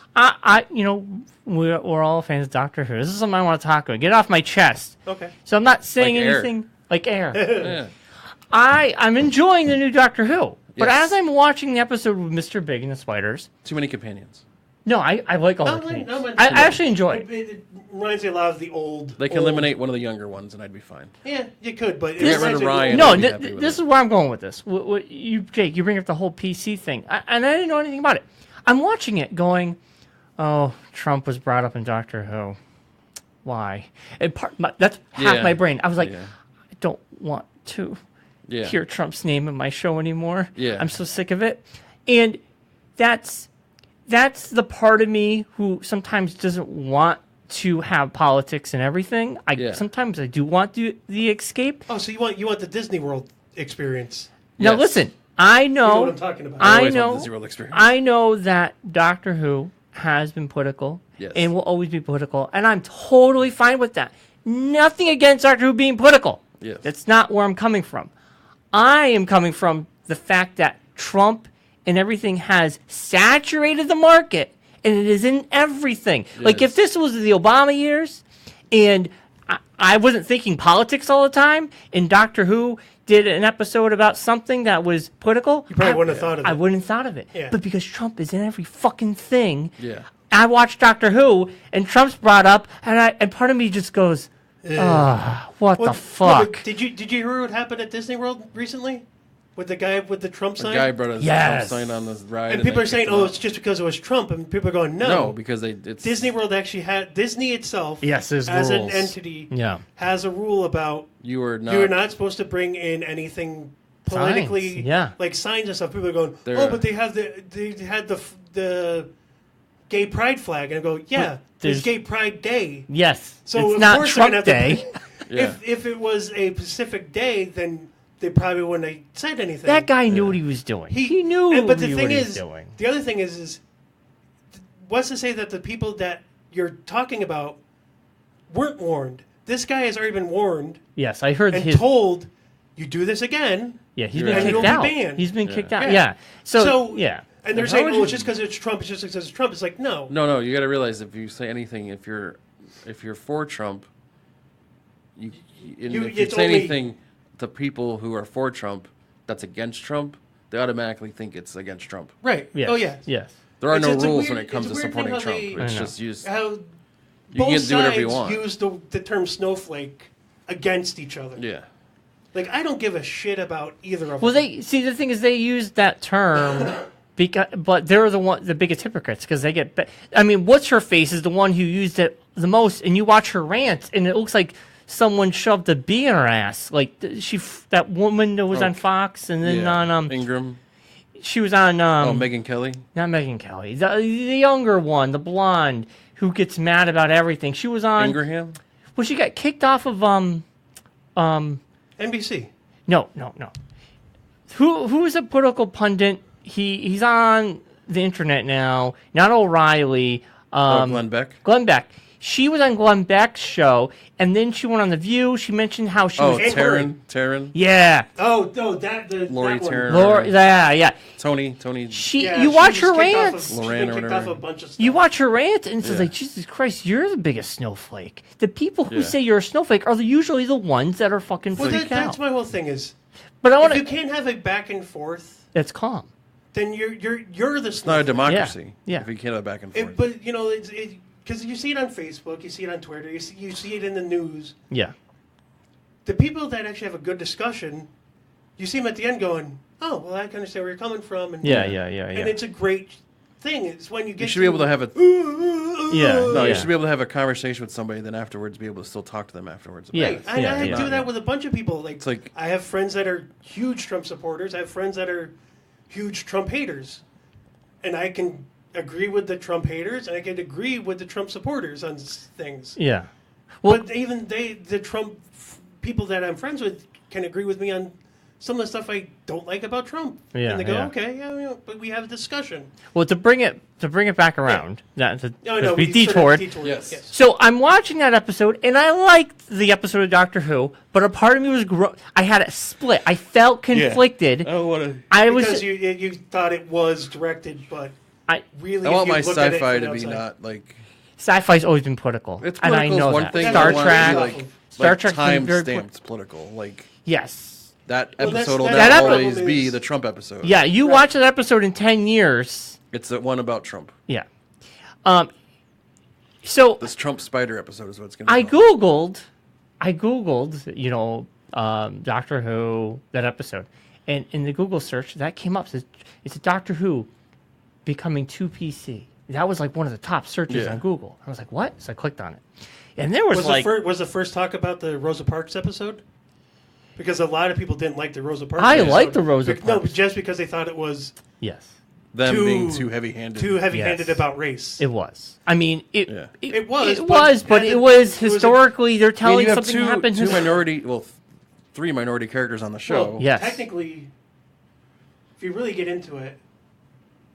we're all fans of Doctor Who. This is something I want to talk about. Get it off my chest. Okay. So I'm not saying Like air. anything like air. Yeah. I'm enjoying the new Doctor Who, but Yes. as I'm watching the episode with Mr. Big and the spiders, Too many companions. No, I like all the like- techniques. no, but- I actually enjoy it. It reminds me a lot of the old. They can old- eliminate one of the younger ones, and I'd be fine. Yeah, you could, but it Get rid reminds of me the Ryan. old- No, I'd be happy with this it. is where I'm going with this. Jake, you bring up the whole PC thing, and I didn't know anything about it. I'm watching it, going, "Oh, Trump was brought up in Doctor Who. Why?" And that's half Yeah. my brain. I was like, Yeah. I don't want to Yeah. hear Trump's name in my show anymore. Yeah. I'm so sick of it, and that's the part of me who sometimes doesn't want to have politics and everything. Sometimes I do want the escape. Oh, so you want the Disney World experience? Now Yes. listen, I know. You know what I'm talking about. I I always want know. the Disney World experience. I know that Doctor Who has been political Yes. and will always be political, and I'm totally fine with that. Nothing against Doctor Who being political. Yes. That's not where I'm coming from. I am coming from the fact that Trump and everything has saturated the market, and it is in everything. Like Yes. if this was the Obama years, and I wasn't thinking politics all the time, and Doctor Who did an episode about something that was political, You probably wouldn't have thought of I it. wouldn't have thought of it. Yeah. But because Trump is in every fucking thing, Yeah. I watch Doctor Who, and Trump's brought up, and part of me just goes, what Well, the no, fuck? but did you hear what happened at Disney World recently with the guy with the Trump The sign? guy brought a Yes. Trump sign on the ride. and people they are saying, kicked him "Oh, out. it's just because it was Trump," and people are going, "No, No, because it's Disney World actually had Disney itself, Yes, there's as an rules. entity, Yeah. has a rule about You were not. you are not supposed to bring in anything politically, Signs, yeah. like signs and stuff." People are going, They're- "Oh, but they had the gay pride flag," and I go, "Yeah, there's there's- Gay Pride Day." Yes. So it's of not course Trump they're gonna have Day. to- Yeah. If it was a Pacific day, then they probably wouldn't have said anything. That guy knew what he was doing. He knew and- but the what thing he was is, doing. the other thing is, what's to say that the people that you're talking about weren't warned? This guy has already been warned Yes, I heard and his. told, "You do this again." Yeah, he's You're been right. And you'll kicked be out. banned. He's been kicked out. Yeah. Yeah. So, So- yeah. And they're How saying, would "Oh, you- it's just because it's Trump. It's just because it's Trump." It's like, no. No, you got to realize if you say anything, if you're for Trump, if you it's say only- anything to people who are for Trump that's against Trump, they automatically think it's against Trump. Right. Yes. Oh, yeah. Yes. There are It's- no it's a rules weird- when it comes to it's a weird thing supporting how Trump. they- It's I know. just used. How You both can do whatever you sides want. use the term snowflake against each other. Yeah. Like, I don't give a shit about either of Well, them. they see the thing is they use that term, but they're the biggest hypocrites because they get. I mean, what's her face is the one who used it the most, and you watch her rant, and it looks like someone shoved a bee in her ass. Like that woman that was Oh, on Fox, and then Yeah. on Ingram. she was on Megyn Kelly. not Megyn Kelly, the younger one, the blonde who gets mad about everything. She was on. Ingraham. Well, she got kicked off of NBC. No. Who is a political pundit? He's on the internet now. Not O'Reilly. Glenn Beck. Glenn Beck. She was on Glenn Beck's show, and then she went on The View. She mentioned how she Oh, was. Taryn. Yeah. Oh, no, that Lori that one. Taryn. Laura, yeah. Tony. She. Yeah, you she watch was her kicked off rant. of- she's Lorraine been or kicked whatever. off a bunch of stuff. You watch her rant, and it's Yeah. like, Jesus Christ, you're the biggest snowflake. The people who Yeah. say you're a snowflake are usually the ones that are fucking Well, freaked that's out. my whole thing is, But I want if you to. can't have a back and forth, It's calm. then you're the It's not a snowflake. democracy. Yeah. If you can't have back and forth. But you know, it's because you see it on Facebook, you see it on Twitter, you see it in the news. Yeah. The people that actually have a good discussion, you see them at the end going, "Oh, well, I can understand where you're coming from." And Yeah. and it's a great thing. It's when you get You should be able to have a. Yeah. No, yeah. you should be able to have a conversation with somebody, then afterwards be able to still talk to them afterwards. Yeah. Right. And I do yeah. that with a bunch of people. Like, It's like- I have friends that are huge Trump supporters. I have friends that are huge Trump haters, and I can agree with the Trump haters, and I can agree with the Trump supporters on things. Yeah. Well, But even the Trump people that I'm friends with can agree with me on some of the stuff I don't like about Trump. Yeah, And they go, yeah. okay, yeah, but we have a discussion. well, to bring it back around, not to, No, to no, be we sort of detoured. detoured. Yes. So I'm watching that episode, and I liked the episode of Doctor Who, but a part of me was I had it split. I felt conflicted. I want to. I was. Because you thought it was directed, but I really, I want if my you look at it sci-fi from to be outside- not like. Sci-fi's always been political, It's and I political is know one that. thing. That's but I Star what want it to Trek, be like Star like Trek's been very time-stamped political. Like yes, that Well, that's- episode will that never episode always be is- the Trump episode. yeah. You Right. watch that episode in 10 years. It's the one about Trump. Yeah. So This Trump spider episode is what it's going to be. I googled, Doctor Who, that episode, and in the Google search that came up. It's a Doctor Who becoming 2PC. That was like one of the top searches on Google. I was like, what? So I clicked on it, and there was the first talk about the Rosa Parks episode? Because a lot of people didn't like the Rosa Parks. I like the Rosa Parks. No, but just because they thought it was them being too heavy-handed, about race. It was. I mean, it was, but it was historically. They're telling you have something happened. three minority characters on the show. Well, technically, if you really get into it,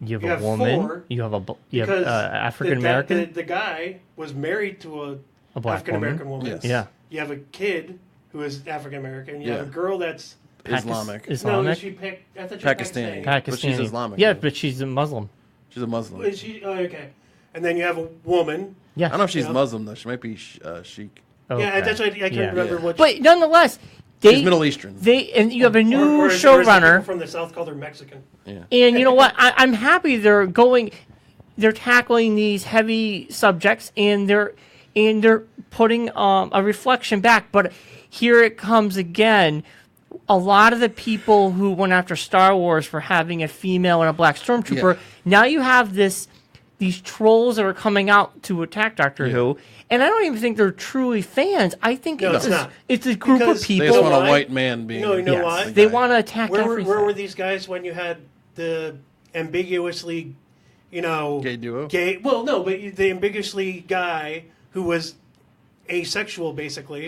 you have a woman. 4, you have African American. The guy was married to a black African American woman. Yes. Yeah. You have a kid who is African American. You have a girl that's Islamic. Islamic. No, she picked. I thought she was Pakistani. Pakistani. But she's Islamic. Yeah, but she's a Muslim. She's a Muslim. Is she? Oh, okay. And then you have a woman. Yeah. I don't know if she's Muslim though. She might be Sheik. Okay. Yeah, that's why I can't remember what. But nonetheless, she's Middle Eastern. And you have a new or showrunner from the South called her Mexican. Yeah. And you know what? I'm happy they're tackling these heavy subjects, and they're putting a reflection back. But here it comes again. A lot of the people who went after Star Wars for having a female and a black stormtrooper, now you have these trolls that are coming out to attack Doctor Who, and I don't even think they're truly fans. I think it's a group of people. They just want a white man being. You know why? They want to attack everything. Where were these guys when you had the ambiguously, gay duo? Well, no, but the ambiguously guy who was asexual, basically,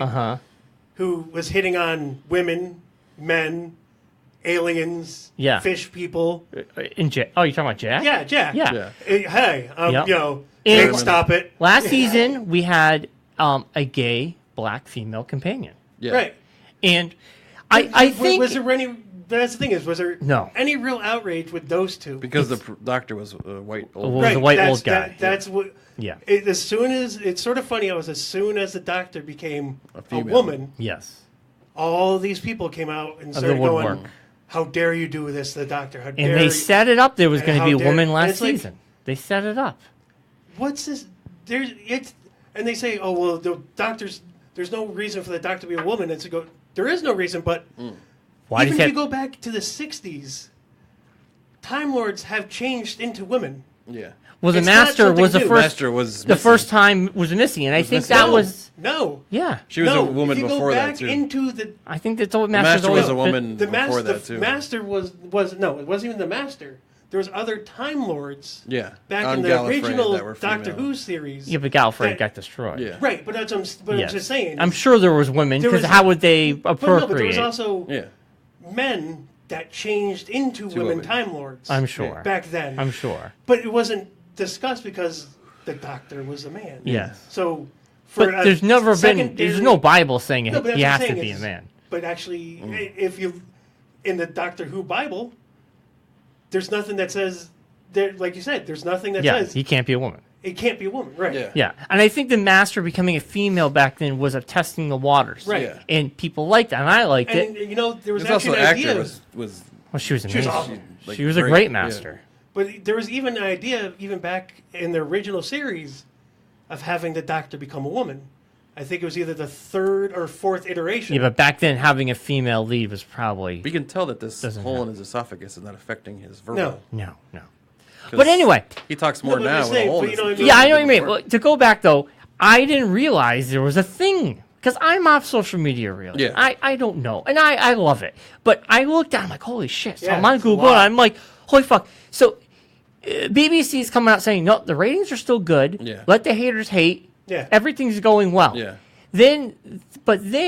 who was hitting on women, men, aliens, fish people. You're talking about Jack? Yeah, Jack. Yeah. Hey, stop it. Last season, we had a gay black female companion. Yeah. Right. And I think... Was there any... That's the thing is, was there any real outrage with those two? Because the doctor was a white old guy. A white old guy. That's what... Yeah. As soon as... It's sort of funny, as soon as the doctor became a woman... Yes. All these people came out and started going, how dare you do this to the doctor? How dare and they set it up. There was going to be a woman last season. They set it up. What's this? And they say, oh, well, the doctors, there's no reason for the doctor to be a woman. And to go, there is no reason, but even if you go back to the 60s, Time Lords have changed into women. Yeah. Well, the Master was the first. The first time was missing, and I think that was Yeah, she was a woman before that too. I think that's what Master was a woman before that too. The Master was no, it wasn't even the Master. There was other Time Lords. Yeah, back in the original Doctor Who series. Yeah, but Gallifrey got destroyed. Yeah, right. But I'm just saying. I'm sure there was women because how would they appropriate? But there was also men that changed into women Time Lords. I'm sure back then. I'm sure, but it wasn't discussed because the Doctor was a man. Yes. So, there's never been. There's no Bible saying he has to be a man. But actually, if you in the Doctor Who Bible, there's nothing that says there. Like you said, there's nothing that says he can't be a woman. It can't be a woman, right? Yeah, and I think the Master becoming a female back then was testing the waters, right? Yeah. And people liked that, and I liked it. And there was also an idea. Well, she was amazing. She was awesome. She was a great Master. Yeah. But there was even an idea, even back in the original series, of having the Doctor become a woman. I think it was either the 3rd or 4th iteration. Yeah, but back then having a female lead was probably... We can tell that this hole in his esophagus is not affecting his verbal. No. But anyway... He talks more now with a hole in his... Yeah, I know what you mean. Well, to go back, though, I didn't realize there was a thing. Because I'm off social media, really. Yeah. I don't know. And I love it. But I looked down, I'm like, holy shit. So yeah, I'm on Google, and I'm like, holy fuck. So... BBC's coming out saying, no, the ratings are still good. Yeah. Let the haters hate. Yeah. Everything's going well. Yeah. Then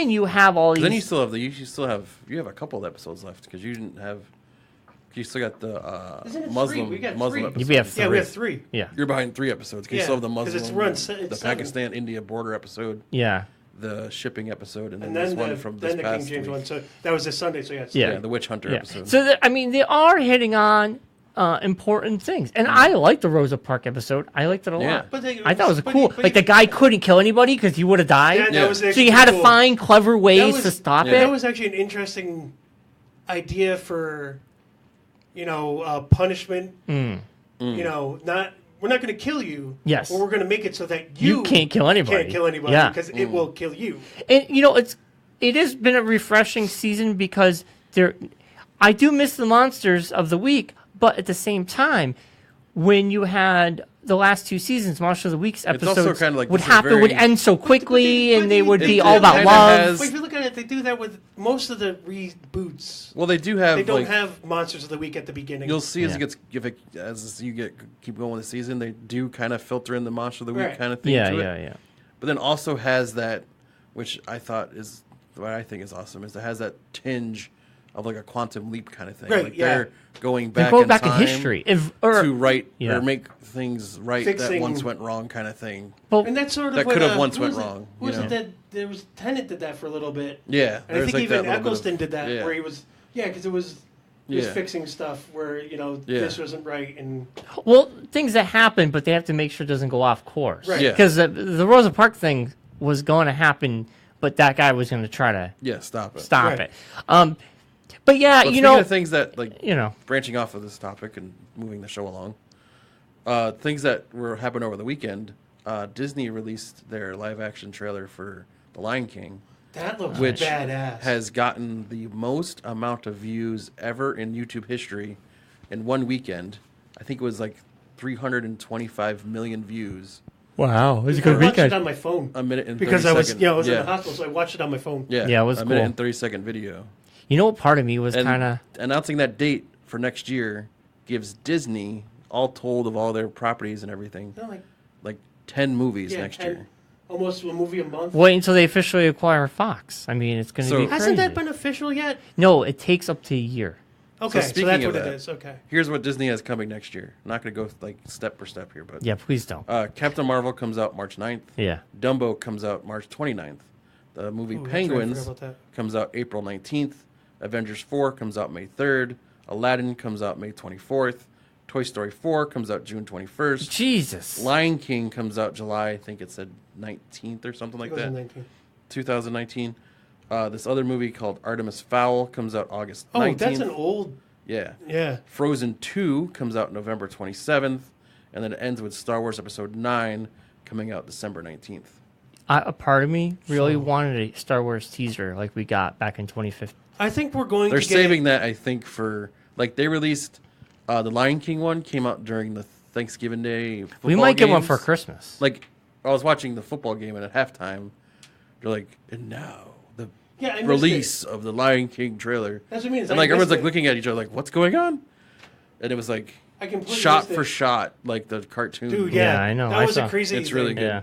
you have all these... Then you still have you have a couple of episodes left because you didn't have... You still got the Muslim episode. We have 3. Yeah, we have 3. Yeah. You're behind 3 episodes. You still have the Muslim, it's the 7. Pakistan-India border episode. Yeah. The shipping episode, and then this one from this the past King James week. one. So that was this Sunday. So Yeah, the Witch Hunter episode. So they are hitting on important things, and I liked the Rosa Parks episode. I liked it a lot. I thought it was cool. The guy couldn't kill anybody because he would have died. Yeah, so you had to find clever ways to stop it. That was actually an interesting idea for, punishment. Not we're not going to kill you. Yes. Or we're going to make it so that You can't kill anybody. Can't kill anybody Yeah. because it will kill you. And it has been a refreshing season because I do miss the monsters of the week, but at the same time, when you had the last 2 seasons, Monster of the Week's episodes also kind of like would this is happen, would very- end so quickly, and they would be it all about kinda love. has- But if you look at it, they do that with most of the reboots. Well, they do have. They don't like, have Monsters of the Week at the beginning. You'll see as Yeah. it gets keep going with the season, they do kind of filter in the Monster of the Week Right. kind of thing. Yeah, to yeah, it. yeah. But then also has that, which I thought is what I think is awesome, is it has that tinge of like a quantum leap kind of thing. Right, Like yeah. they're going They back go in back time in history. Or to right Yeah. or make things right that Fixing- once went wrong kind of thing. well, and that's sort of that what, could have once who went was it- wrong, Who was you it know? that there was Tenet did that for a little bit? Yeah. And I think like even that little bit Eccleston of- did that, yeah. where he was because it was Yeah. fixing stuff where Yeah. this wasn't right and well, things that happen, but they have to make sure it doesn't go off course. Right. Yeah. Because the Rosa Parks thing was going to happen, but that guy was going to try to Yeah, stop it. stop Right. it. But yeah, But you speaking know, of things that like you know, branching off of this topic and moving the show along, things that happened over the weekend. Disney released their live-action trailer for The Lion King, that looks which badass. has gotten the most amount of views ever in YouTube history in one weekend. I think it was like 325 million views. wow, it was a I good watched it weekend. on my phone A minute and because 30 I was second- I was in the hospital, so I watched it on my phone. Yeah, Yeah, it was a minute cool. and 30-second video. You know what part of me was And kind of announcing that date for next year gives Disney, all told of all their properties and everything, No, like 10 movies yeah, next 10 year. almost a movie a month. wait until they officially acquire Fox. I mean, it's going to So- be crazy. Hasn't that been official yet? No, it takes up to a year. Okay, so speaking that's of what it that- is. Okay. Here's what Disney has coming next year. I'm not going to go like step for step here, but Yeah, please don't. Captain Marvel comes out March 9th. Yeah. Dumbo comes out March 29th. The movie Ooh, that's right, I Penguins forgot about that. comes out April 19th. Avengers 4 comes out May 3rd. Aladdin comes out May 24th. Toy Story 4 comes out June 21st. Jesus. Lion King comes out July, I think it said 19th or something like that. 2019. 2019. This other movie called Artemis Fowl comes out August 19th. Oh, that's an old. Yeah. Yeah. Frozen 2 comes out November 27th. And then it ends with Star Wars Episode 9 coming out December 19th. A part of me really wanted a Star Wars teaser like we got back in 2015. I think we're going They're to get saving that, I think, for... Like, they released... the Lion King one came out during the Thanksgiving Day football We might get one games. for Christmas. Like, I was watching the football game, and at halftime, they're like, and now the Yeah, I missed release of the Lion King trailer. That's what I mean. And like everyone's like looking at each other like, what's going on? And it was like I completely shot missed for it. shot, like the cartoon. Dude, Yeah, yeah, I know. That I was saw- a crazy. It's really thing. good. Yeah.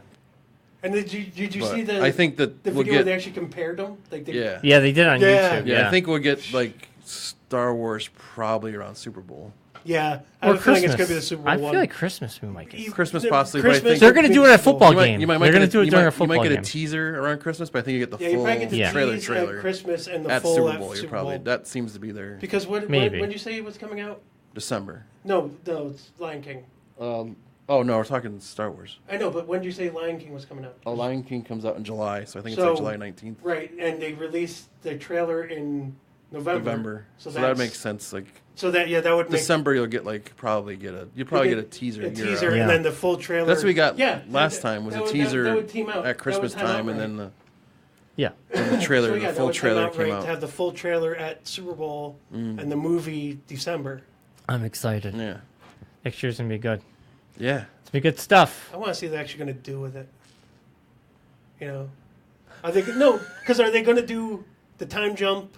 And did you But see the? I think that the we'll video where they get actually compared them. Like they, yeah. Yeah, they did on Yeah. YouTube. Yeah, I think we'll get like Star Wars probably around Super Bowl. Yeah, I Or have a feeling Christmas. it's gonna be the Super Bowl I one. feel like Christmas we might get. Christmas The possibly, but I Christmas think They're going to do it at a football you might, game. you might They're going to get do it you during might, a football You might get game. a teaser around Christmas, but I think you get the Yeah, you full probably get the Yeah. trailer at Christmas and the at full Super at Bowl. You're Super probably Bowl. that seems to be their Because when Maybe. did you say it was coming out? December. No, it's Lion King. Oh no, we're talking Star Wars. I know, but when did you say Lion King was coming out? Oh, Lion King comes out in July, so I think it's So- like July 19th. Right, and they released the trailer in November. So that's- that makes sense. Like So that that would make December, you'll get like you'll probably get a teaser. a year teaser, out. Yeah. and then the full trailer. That's what we got Yeah, last that- time was that a would- teaser that would team out. at That would Christmas time out time, and right. then Yeah. the trailer, So yeah, the that full would time trailer out came right out. to have the full trailer at Super Bowl and the movie December. I'm excited. Yeah, Next year's going to be good. yeah. It's going to be good stuff. I want to see what they're actually going to do with it. You know, are they no? Because are they going to do the time jump?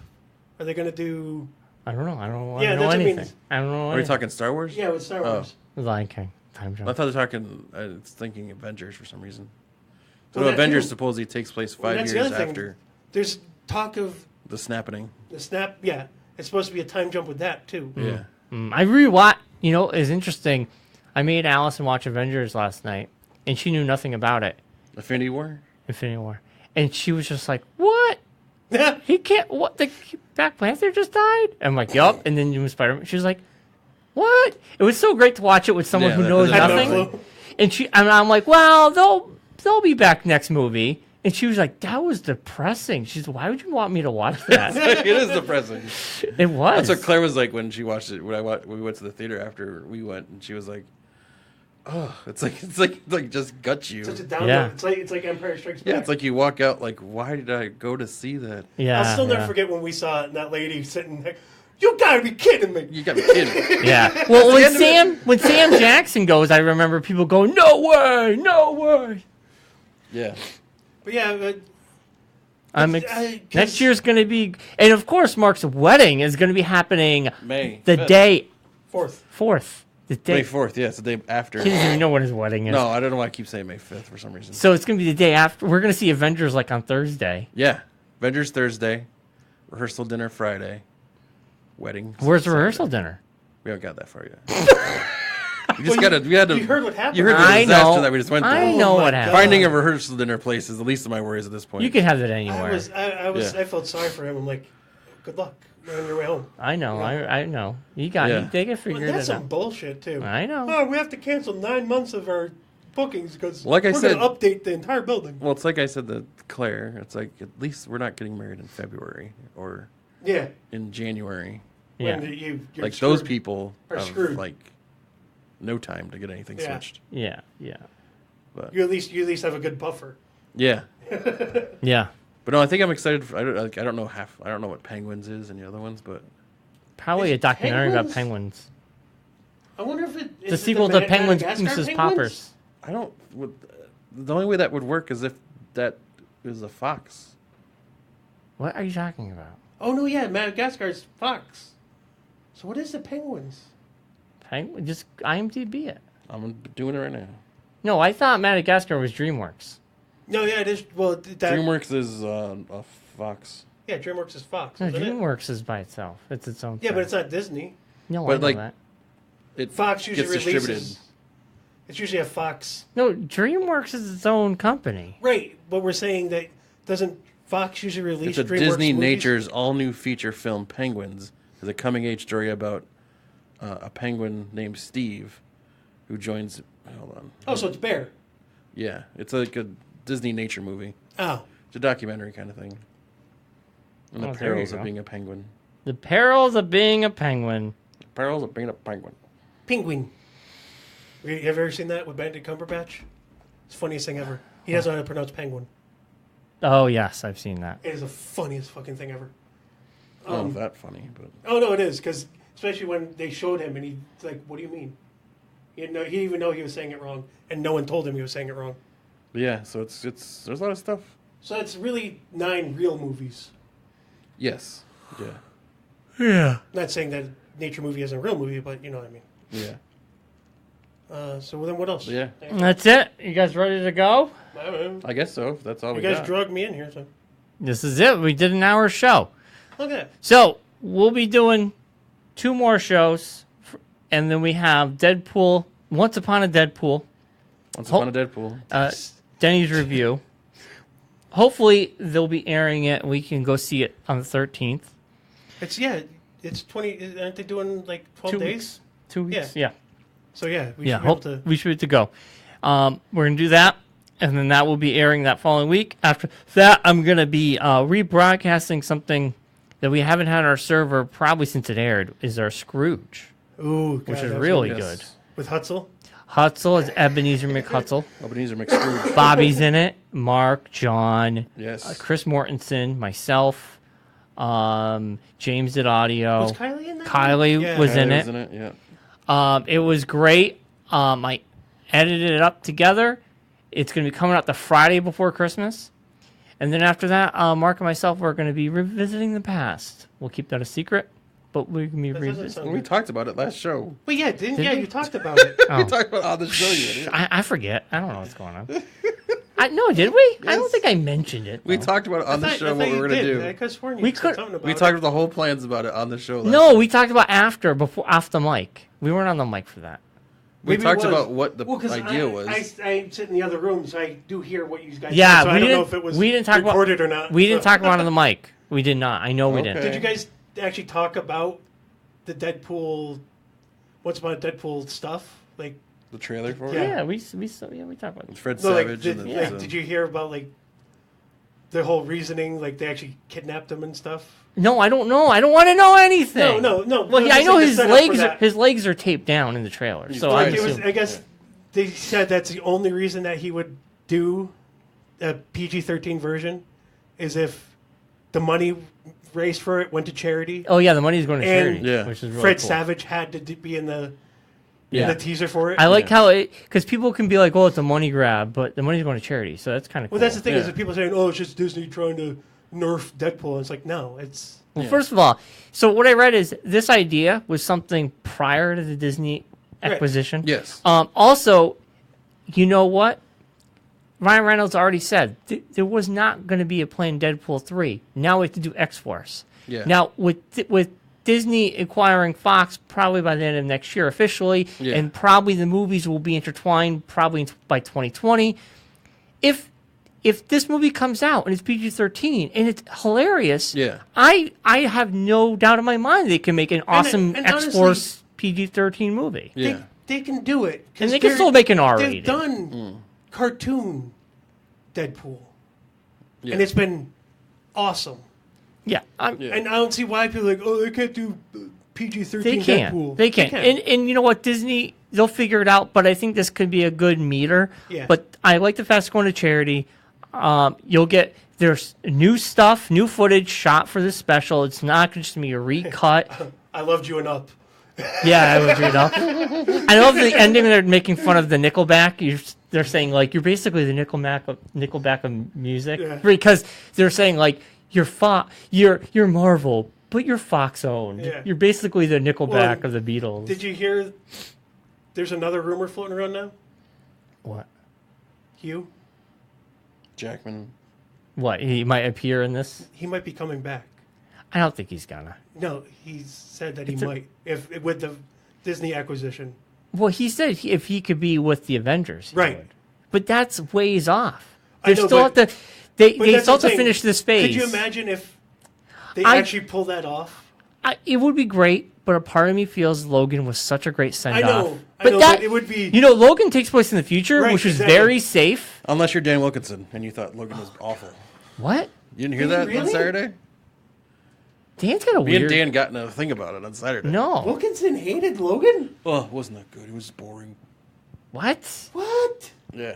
Are they going to do? I don't know. I don't know Yeah, that's what I mean. anything. I don't know Are we anything. talking Star Wars? Yeah, with Star Wars. Lion King. Time I jump. thought they were talking. I was thinking Avengers for some reason. So Well, that Avengers too. supposedly takes place Well, 5 that's years the other thing. after There's talk of the snapping. the snap. Yeah, it's supposed to be a time jump with that too. Yeah. I rewatched. You know, it's interesting. I made Allison watch Avengers last night, and she knew nothing about it. Infinity War. Infinity War, and she was just like, "What? Yeah. He can't. What? The Black Panther just died?" I'm like, "Yup." And then you Spider-Man. She was like, "What?" It was so great to watch it with someone Yeah, who that- knows I have no nothing. clue. And I'm like, "Well, they'll be back next movie." And she was like, "That was depressing." She's, "Why would you want me to watch that?" It is depressing. It was. That's what Claire was like when she watched it. When we went to the theater after we went, and she was like, it's like just guts you. Such a down. Yeah. It's like Empire Strikes Back. Yeah, it's like you walk out like, why did I go to see that? Yeah. I'll still never forget when we saw it and that lady sitting there. You gotta be kidding me! You got me kidding. Yeah. Well, when Sam Jackson goes, I remember people going, "No way, no way." Yeah. But yeah, next year's going to be, and of course, Mark's wedding is going to be happening May the 5th. day 4th. The day. May 4th, yeah, it's the day after. He doesn't even know when his wedding is. No, I don't know why I keep saying May 5th for some reason. So it's going to be the day after. We're going to see Avengers like on Thursday. Yeah. Avengers Thursday, rehearsal dinner Friday, wedding. Where's the Saturday. rehearsal dinner? We haven't got that far yet. We had to. You heard what happened. You heard the I disaster know. that we just went through. I know my what happened. God. Finding a rehearsal dinner place is the least of my worries at this point. You can have it I anywhere. I felt sorry for him. I'm like, good luck on your way home. I know. Yeah. I know. You got Yeah. it. They can Well, figure that's it some out. bullshit too. I know. Oh, we have to cancel 9 months of our bookings because Like I we're said- going to update the entire building. Well, it's like I said to Claire. It's like at least we're not getting married in February or Yeah. in January. Yeah. When you're Like screwed. those people Are have screwed. like no time to get anything Yeah. switched. Yeah. Yeah. But You at least have a good buffer. yeah, Yeah. but no, I think I'm excited. I don't know what Penguins is and the other ones, but Probably Is a documentary about Penguins? penguins. I wonder if it is The sequel to Penguins Madagascar Mrs. Poppers. I don't. The only way that would work is if that is a fox. What are you talking about? Oh no, yeah, Madagascar's fox. So what is the Penguins? Penguin? Just IMDb it. I'm doing it right now. No, I thought Madagascar was DreamWorks. No, yeah, it is. Well, that DreamWorks is a fox. yeah, DreamWorks is Fox. No, Isn't it? DreamWorks is by itself. It's its own. Yeah, thing. but it's not Disney. No, But, I know like, that. It Fox usually gets distributed. releases. It's usually a Fox, No, DreamWorks is its own company. right? But we're saying that doesn't Fox usually release It's a DreamWorks Disney movies? Nature's all-new feature film, Penguins. Is a coming-age story about a penguin named Steve, who joins. Hold on. Oh, so it's Bear. Yeah, it's like a Disney nature movie. Oh, It's a documentary kind of thing. And the Oh, there you perils of go. being a penguin. The perils of being a penguin. The perils of being a penguin. Penguin. Have you ever seen that with Benedict Cumberbatch? It's the funniest thing ever. He doesn't know how to pronounce penguin. Oh yes, I've seen that. It is the funniest fucking thing ever. Oh, that funny, but Oh no, it is because especially when they showed him and he's like, "What do you mean?" He didn't even know he was saying it wrong, and no one told him he was saying it wrong. yeah. So it's there's a lot of stuff. So it's really 9 real movies. Yes. Yeah. Yeah. Not saying that nature movie isn't a real movie, but you know what I mean. Yeah. So then, what else? Yeah. That's it. You guys ready to go? I don't know. I guess so. If that's all You we guys got. drugged me in here, so This is it. We did an hour show. look at that. So we'll be doing 2 more shows, and then we have Deadpool. Once Upon a Deadpool. Once Upon a Deadpool. Denny's review. Hopefully they'll be airing it. We can go see it on the 13th. It's 20. Aren't they doing like 12 2 days? weeks. 2 weeks. Yeah. So yeah, we Yeah. should be able Hope to. we should be good to go. We're gonna do that, and then that will be airing that following week. After that, I'm gonna be rebroadcasting something that we haven't had on our server probably since it aired. Is our Scrooge, Ooh, which God, is that was really Yes. good. with Hutzel. Hutzel is Ebenezer McHutzel. Ebenezer McScrooge. Bobby's in it. Mark, John, Yes. Chris Mortensen, myself, James did audio. Was Kylie in that? Kylie Yeah. was in Yeah, it. isn't it? Yeah. It was great. I edited it up together. It's going to be coming out the Friday before Christmas. And then after that, Mark and myself are going to be revisiting the past. We'll keep that a secret, but we're going to be That doesn't revisiting. sound We good. talked about it last show. But yeah, Did yeah, we? you talked about it. Oh. We talked about it on the show. You didn't. I forget. I don't know what's going on. No, did we? I don't Yes. think I mentioned it. We though. talked about it on the show what we were going to do. I could have sworn you We said could- something about We it. talked about the whole plans about it on the show. Last No, week. we talked about before off the mic. We weren't on the mic for that. We Maybe it talked was. about what the Well, 'cause idea was. I sit in the other room, so I do hear what you guys Yeah, say, so I we don't know didn't- if it was we didn't talk about- recorded or not. We didn't talk about it on the mic. We did not. I know we Okay. didn't. Did you guys actually talk about the Deadpool, what's about Deadpool stuff? Like, the trailer for Yeah. it. Yeah, we talked about it. Fred no, like, Savage. did, and like, did you hear about like the whole reasoning? Like they actually kidnapped him and stuff. No, I don't know. I don't want to know anything. No. Well, no, I just know like the his setup for legs. that. His legs are taped down in the trailer, so I Like, it was, assume. I guess they said that's the only reason that he would do a PG-13 version is if the money raised for it went to charity. Oh yeah, the money's going to charity. Yeah. Which is really Fred cool. Savage had to be in the Yeah. teaser for it. I like how it, because people can be like, "Oh, it's a money grab," but the money's going to charity, so that's kind of cool. Well, that's the thing is Yeah. that people saying, "Oh, it's just Disney trying to nerf Deadpool." It's like, no, it's Well, first of all, so what I read is this idea was something prior to the Disney Right. acquisition. Yes. Also, you know what? Ryan Reynolds already said there was not going to be a planned Deadpool 3. Now we have to do X-Force. Yeah. Now, with Disney acquiring Fox probably by the end of next year officially, Yeah. and probably the movies will be intertwined probably by 2020. If this movie comes out and it's PG-13 and it's hilarious, Yeah. I have no doubt in my mind they can make an awesome and X-Force PG-13 movie. Yeah. they can do it. 'cause And they can they're- still make an They've R-rated. done cartoon Deadpool, Yeah. and it's been awesome. Yeah, Yeah. And I don't see why people are like, oh, they can't do PG-13 they can. Deadpool. They can. And you know what, Disney, they'll figure it out, but I think this could be a good meter. Yeah. But I like the fact it's going to charity. You'll get, there's new stuff, new footage shot for this special. It's not just going to be a recut. I loved you and Up. Yeah, I would read up. I love the ending. They're making fun of the Nickelback. They're saying like you're basically the Nickelback of music, Yeah. because they're saying like you're Marvel, but you're Fox owned. Yeah. You're basically the Nickelback Well, of the Beatles. Did you hear? There's another rumor floating around now. What? Hugh, Jackman. What? He might appear in this? he might be coming back. I don't think he's gonna. No, he said that he It's a- might if with the Disney acquisition. Well, he said if he could be with the Avengers, he Right. would. But that's ways off. I They know, still but- have to. They that's still have the to thing. finish this phase. Could you imagine if they I- actually pull that off? It would be great, but a part of me feels Logan was such a great send I off. know, but it would be. You know, Logan takes place in the future, Right, which is exactly. very safe. Unless you're Dan Wilkinson and you thought Logan was awful. What? You didn't hear Did he that on really? Saturday? Dan's got a Me and weird. Dan got in a thing about it on Saturday. No. Wilkinson hated Logan. Oh, it wasn't that good. It was boring. What? What? Yeah.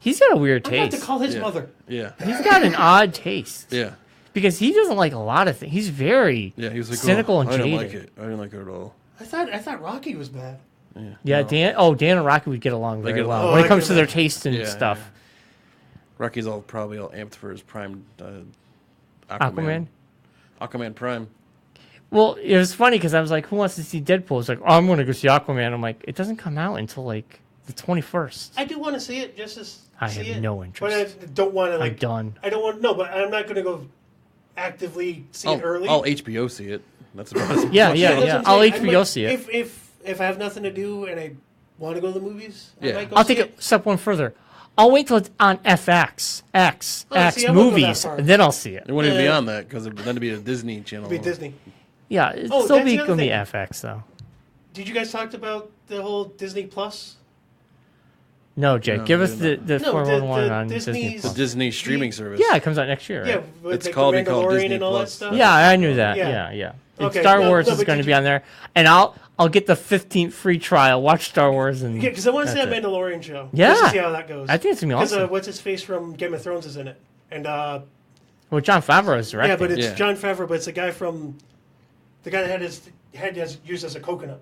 He's got a weird I'm gonna have to taste. call his Yeah. mother. Yeah. He's got an odd taste. Yeah. Because he doesn't like a lot of things. He's very Yeah. He was like, cynical oh, and I didn't jaded. like it. I didn't like it at all. I thought Rocky was bad. Yeah, No. Dan and Rocky would get along They very get well along. when Oh, it comes I to can their imagine. taste and Yeah, stuff. Rocky's probably all amped for his prime Aquaman. Aquaman Prime. Well, it was funny because I was like, "Who wants to see Deadpool?" It's like, "Oh, I'm going to go see Aquaman." I'm like, "It doesn't come out until like the 21st." I do want to see it, just as I see have it, no But interest. I don't want to I'm like. done. I don't want but I'm not going to go actively see it early. I'll HBO see it. That's about as Yeah, much yeah, as- That's yeah. what I'm I'll saying. HBO I might- see it. If I have nothing to do and I want to go to the movies, I Yeah. might go I'll see take it a step one further. I'll wait till it's on FX, X Oh, see, I won't go that movies, far. and then I'll see it. It wouldn't even be Yeah. on that because then it'd be a Disney channel. It'll be Disney. Yeah, it's Oh, still that's the going other to be thing. FX though. Did you guys talk about the whole Disney Plus? No, Jake, No, give we us the didn't. 411 the on Disney Disney's- The Plus. Disney streaming service. Yeah, it comes out next year. Yeah, Right? with It's like called the be called Mandalorian Disney and all Plus. that stuff. Yeah, I knew that. Yeah. Yeah. And Okay, Star no, Wars no, is but going to did be you- on there, and I'll get the 15th free trial. Watch Star Wars and Yeah, because I want to see that that's it. Mandalorian show. Yeah. Just to see how that goes. I think it's gonna be Because awesome. what's his face from Game of Thrones is in it, and Well, John Favreau is directing. yeah, but it's Yeah. John Favreau, but it's the guy that had his head used as a coconut.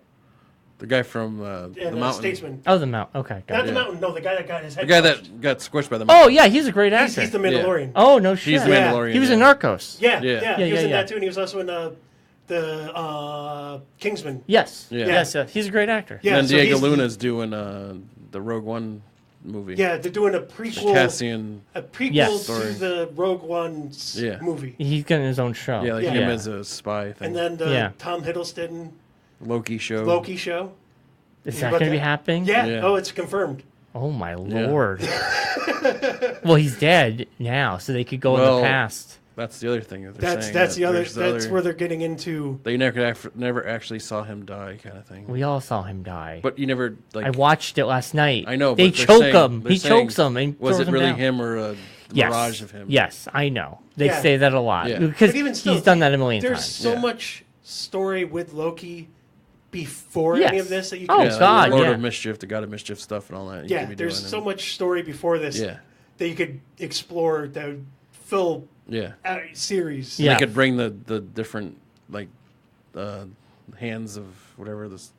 The guy from And the mountain. Statesman. Oh, the Mount. Okay, got Not it. the Yeah. mountain. No, the guy that got his head. The guy crushed. that got squished by the mountain. Oh yeah, he's a great actor. He's the Mandalorian. Oh no shit. He's the Yeah. Mandalorian. He was in yeah. Narcos. Yeah, Yeah. yeah, Yeah, he was yeah, in yeah. that too, and he was also in the Kingsman. Yes. Yeah. Yes. He's a great actor. Yeah, and so Diego he's- Luna's doing the Rogue One movie. Yeah, they're doing a The prequel. Cassian. A prequel Yes. to Story. the Rogue One Yeah. movie. He's getting his own show. Yeah, like Yeah. him as a spy thing. And then the Yeah. Tom Hiddleston Loki show. Loki show. Is Yeah, that but going to be that- happening? Yeah. Yeah. Oh, it's confirmed. Oh my lord. Well, he's dead now, so they could go in Well, the past. That's the other thing that they're That's saying. that's that the other. there's That's where they're getting into. They never actually saw him die, kind of thing. We all saw him die. But you never like. I watched it last night. I know. They but they're choke saying- him. they're He saying, chokes him and was throws it really down. him or a Yes. mirage of him? Yes, I know. They Yeah. say that a lot Yeah. because But even still, he's done that a million There's times. so Yeah. much story with Loki before Yes. any of this that you Oh, can Yeah, God, Lord yeah. of Mischief, the God of Mischief stuff and all that. You yeah, could be there's doing so and- much story before this Yeah, that you could explore that would fill yeah. a series. Yeah. They could bring the different like hands of whatever this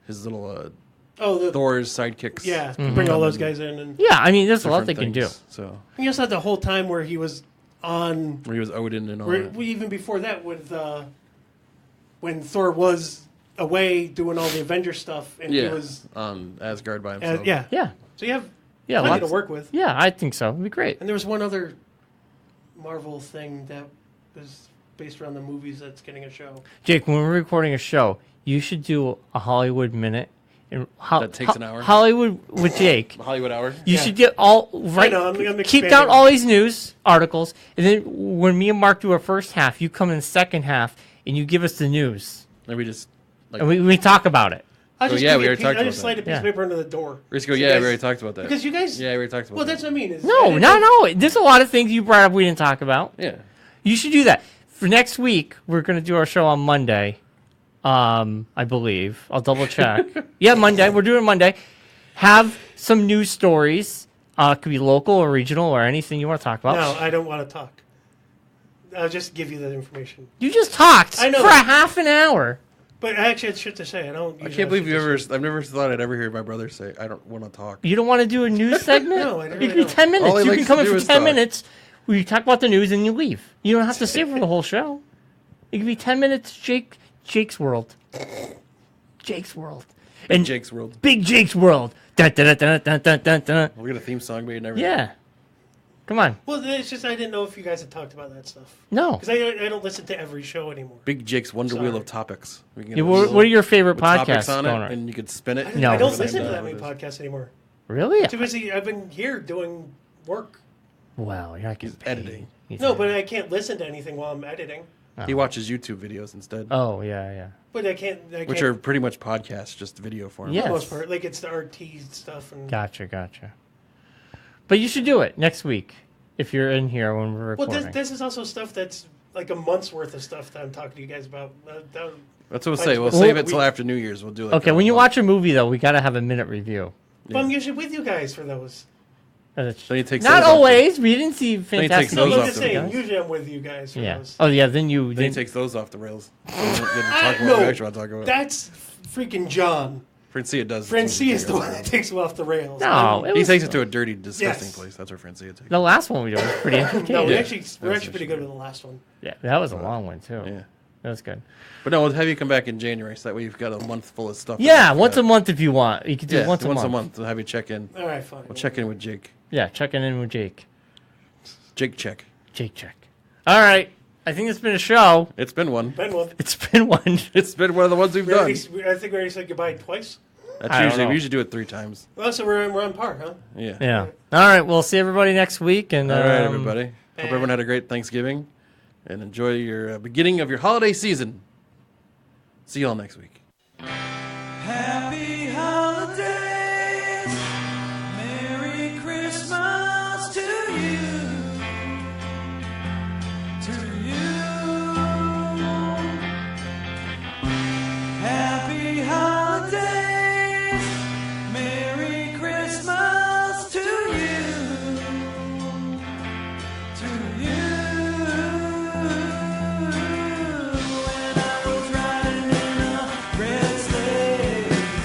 his little Oh, the Thor's sidekicks. yeah, Mm-hmm. bring all those guys in, and Yeah, I mean, there's a lot different they can do. things. So you also had the whole time where he was on. where he was Odin and all Where, that. even before that, with when Thor was away doing all the Avenger stuff, and he Yeah, was on Asgard by himself. yeah. Yeah, So you have yeah, plenty lots. to work with. Yeah, I think so. It'd be great. And there was one other Marvel thing that was based around the movies that's getting a show. Jake, when we're recording a show, you should do a Hollywood minute. And That takes an hour? Hollywood with Jake. The Hollywood Hour. You Yeah. should get all right. know, I'm keep expanding. down all these news articles, and then when me and Mark do our first half, you come in the second half and you give us the news, And we just like and we talk about it. I'll Oh, just yeah, give we you a already piece, talked I'll about just slide a that. piece of Yeah. paper under the door. we just go. You Yeah, guys- we already talked about that. Because you guys, yeah, we already talked about well, that. that's what I mean. Is No, I no, didn't- no. There's a lot of things you brought up we didn't talk about. Yeah. You should do that. For next week, we're going to do our show on Monday. I believe. I'll double check. Yeah, Monday. We're doing Monday. Have some news stories. It could be local or regional or anything you want to talk about. No, I don't want to talk. I'll just give you that information. You just talked I know for a that. half an hour. But I actually had shit to say. I don't. I can't believe you ever. I've never thought I'd ever hear my brother say, "I don't want to talk." You don't want to do a news segment? No, I It really could be don't. 10 minutes. All he You can likes come to in do for is 10 talk. minutes. We talk about the news and you leave. You don't have to stay for the whole show. It could be 10 minutes, Jake's World. Jake's World. And Jake's World. Big Jake's World. Dun, dun, dun, dun, dun, dun, dun. We got a theme song made and everything. Yeah. Come on. Well, it's just I didn't know if you guys had talked about that stuff. No. Because I don't listen to every show anymore. Big Jake's Wonder Sorry. Wheel of Topics. We can get Yeah, a what little are your favorite with topics podcasts on going it, on? and you could spin it. No. I don't And listen to find that out many what it is. podcasts anymore. Really? Too busy. I've been here doing work. Wow, you're not getting paid. editing. No, but I can't listen to anything while I'm editing. He watches YouTube videos instead, Oh, yeah, yeah. But I can't. which are pretty much podcasts, just video form. Yeah. for the most Yes. part. Like it's the RT stuff and. Gotcha. But you should do it next week if you're in here when we're Well, recording. this is also stuff that's like a month's worth of stuff that I'm talking to you guys about. That's what we'll say. We'll Well, save it till we- after New Year's. We'll do like Okay, a when you month. watch a movie, though, we got to have a minute review. But I'm usually with you guys for those. Then he takes Not those off always. We didn't see he takes Fantastic those No, I'm off just the saying. guys. Usually I'm with you guys for Yeah. those. Oh, yeah. Then Then he takes those off the rails. So we don't get to talk about no, what we actually want to talk about. That's freaking John. Francia does. Francia is the one that takes him off the rails. No, it He was, takes it to a dirty, disgusting Yes. place. That's where Francia takes it. the last one we did was pretty entertaining. No, Yeah. we're That's actually pretty good true. with the last one. Yeah, that was a long one too. Yeah. That was good. But no, we'll have you come back in January, so that way you've got a month full of stuff. Yeah, once a month if you want. You could do Yeah, it once a month. We'll have you check in. All right, fine. We'll check in with Jake. Yeah, checking in with Jake. Jake check. Jake check. All right. I think it's been a show. It's been one. Ben one. It's been one. It's been one of the ones we've I done. think we already said goodbye twice. That's I don't usually know. we usually do it 3 times. Well, so we're on par, huh? Yeah. Yeah. All right. We'll see everybody next week. And All right, everybody. Hope eh. everyone had a great Thanksgiving, and enjoy your beginning of your holiday season. See y'all next week. Happy holidays, Merry Christmas to you, Happy holidays, Merry Christmas to you, When I was riding in a red sleigh.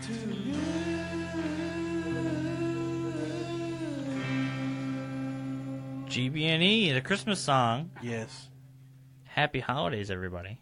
to you. GBNE, the Christmas song. Yes. Happy holidays, everybody.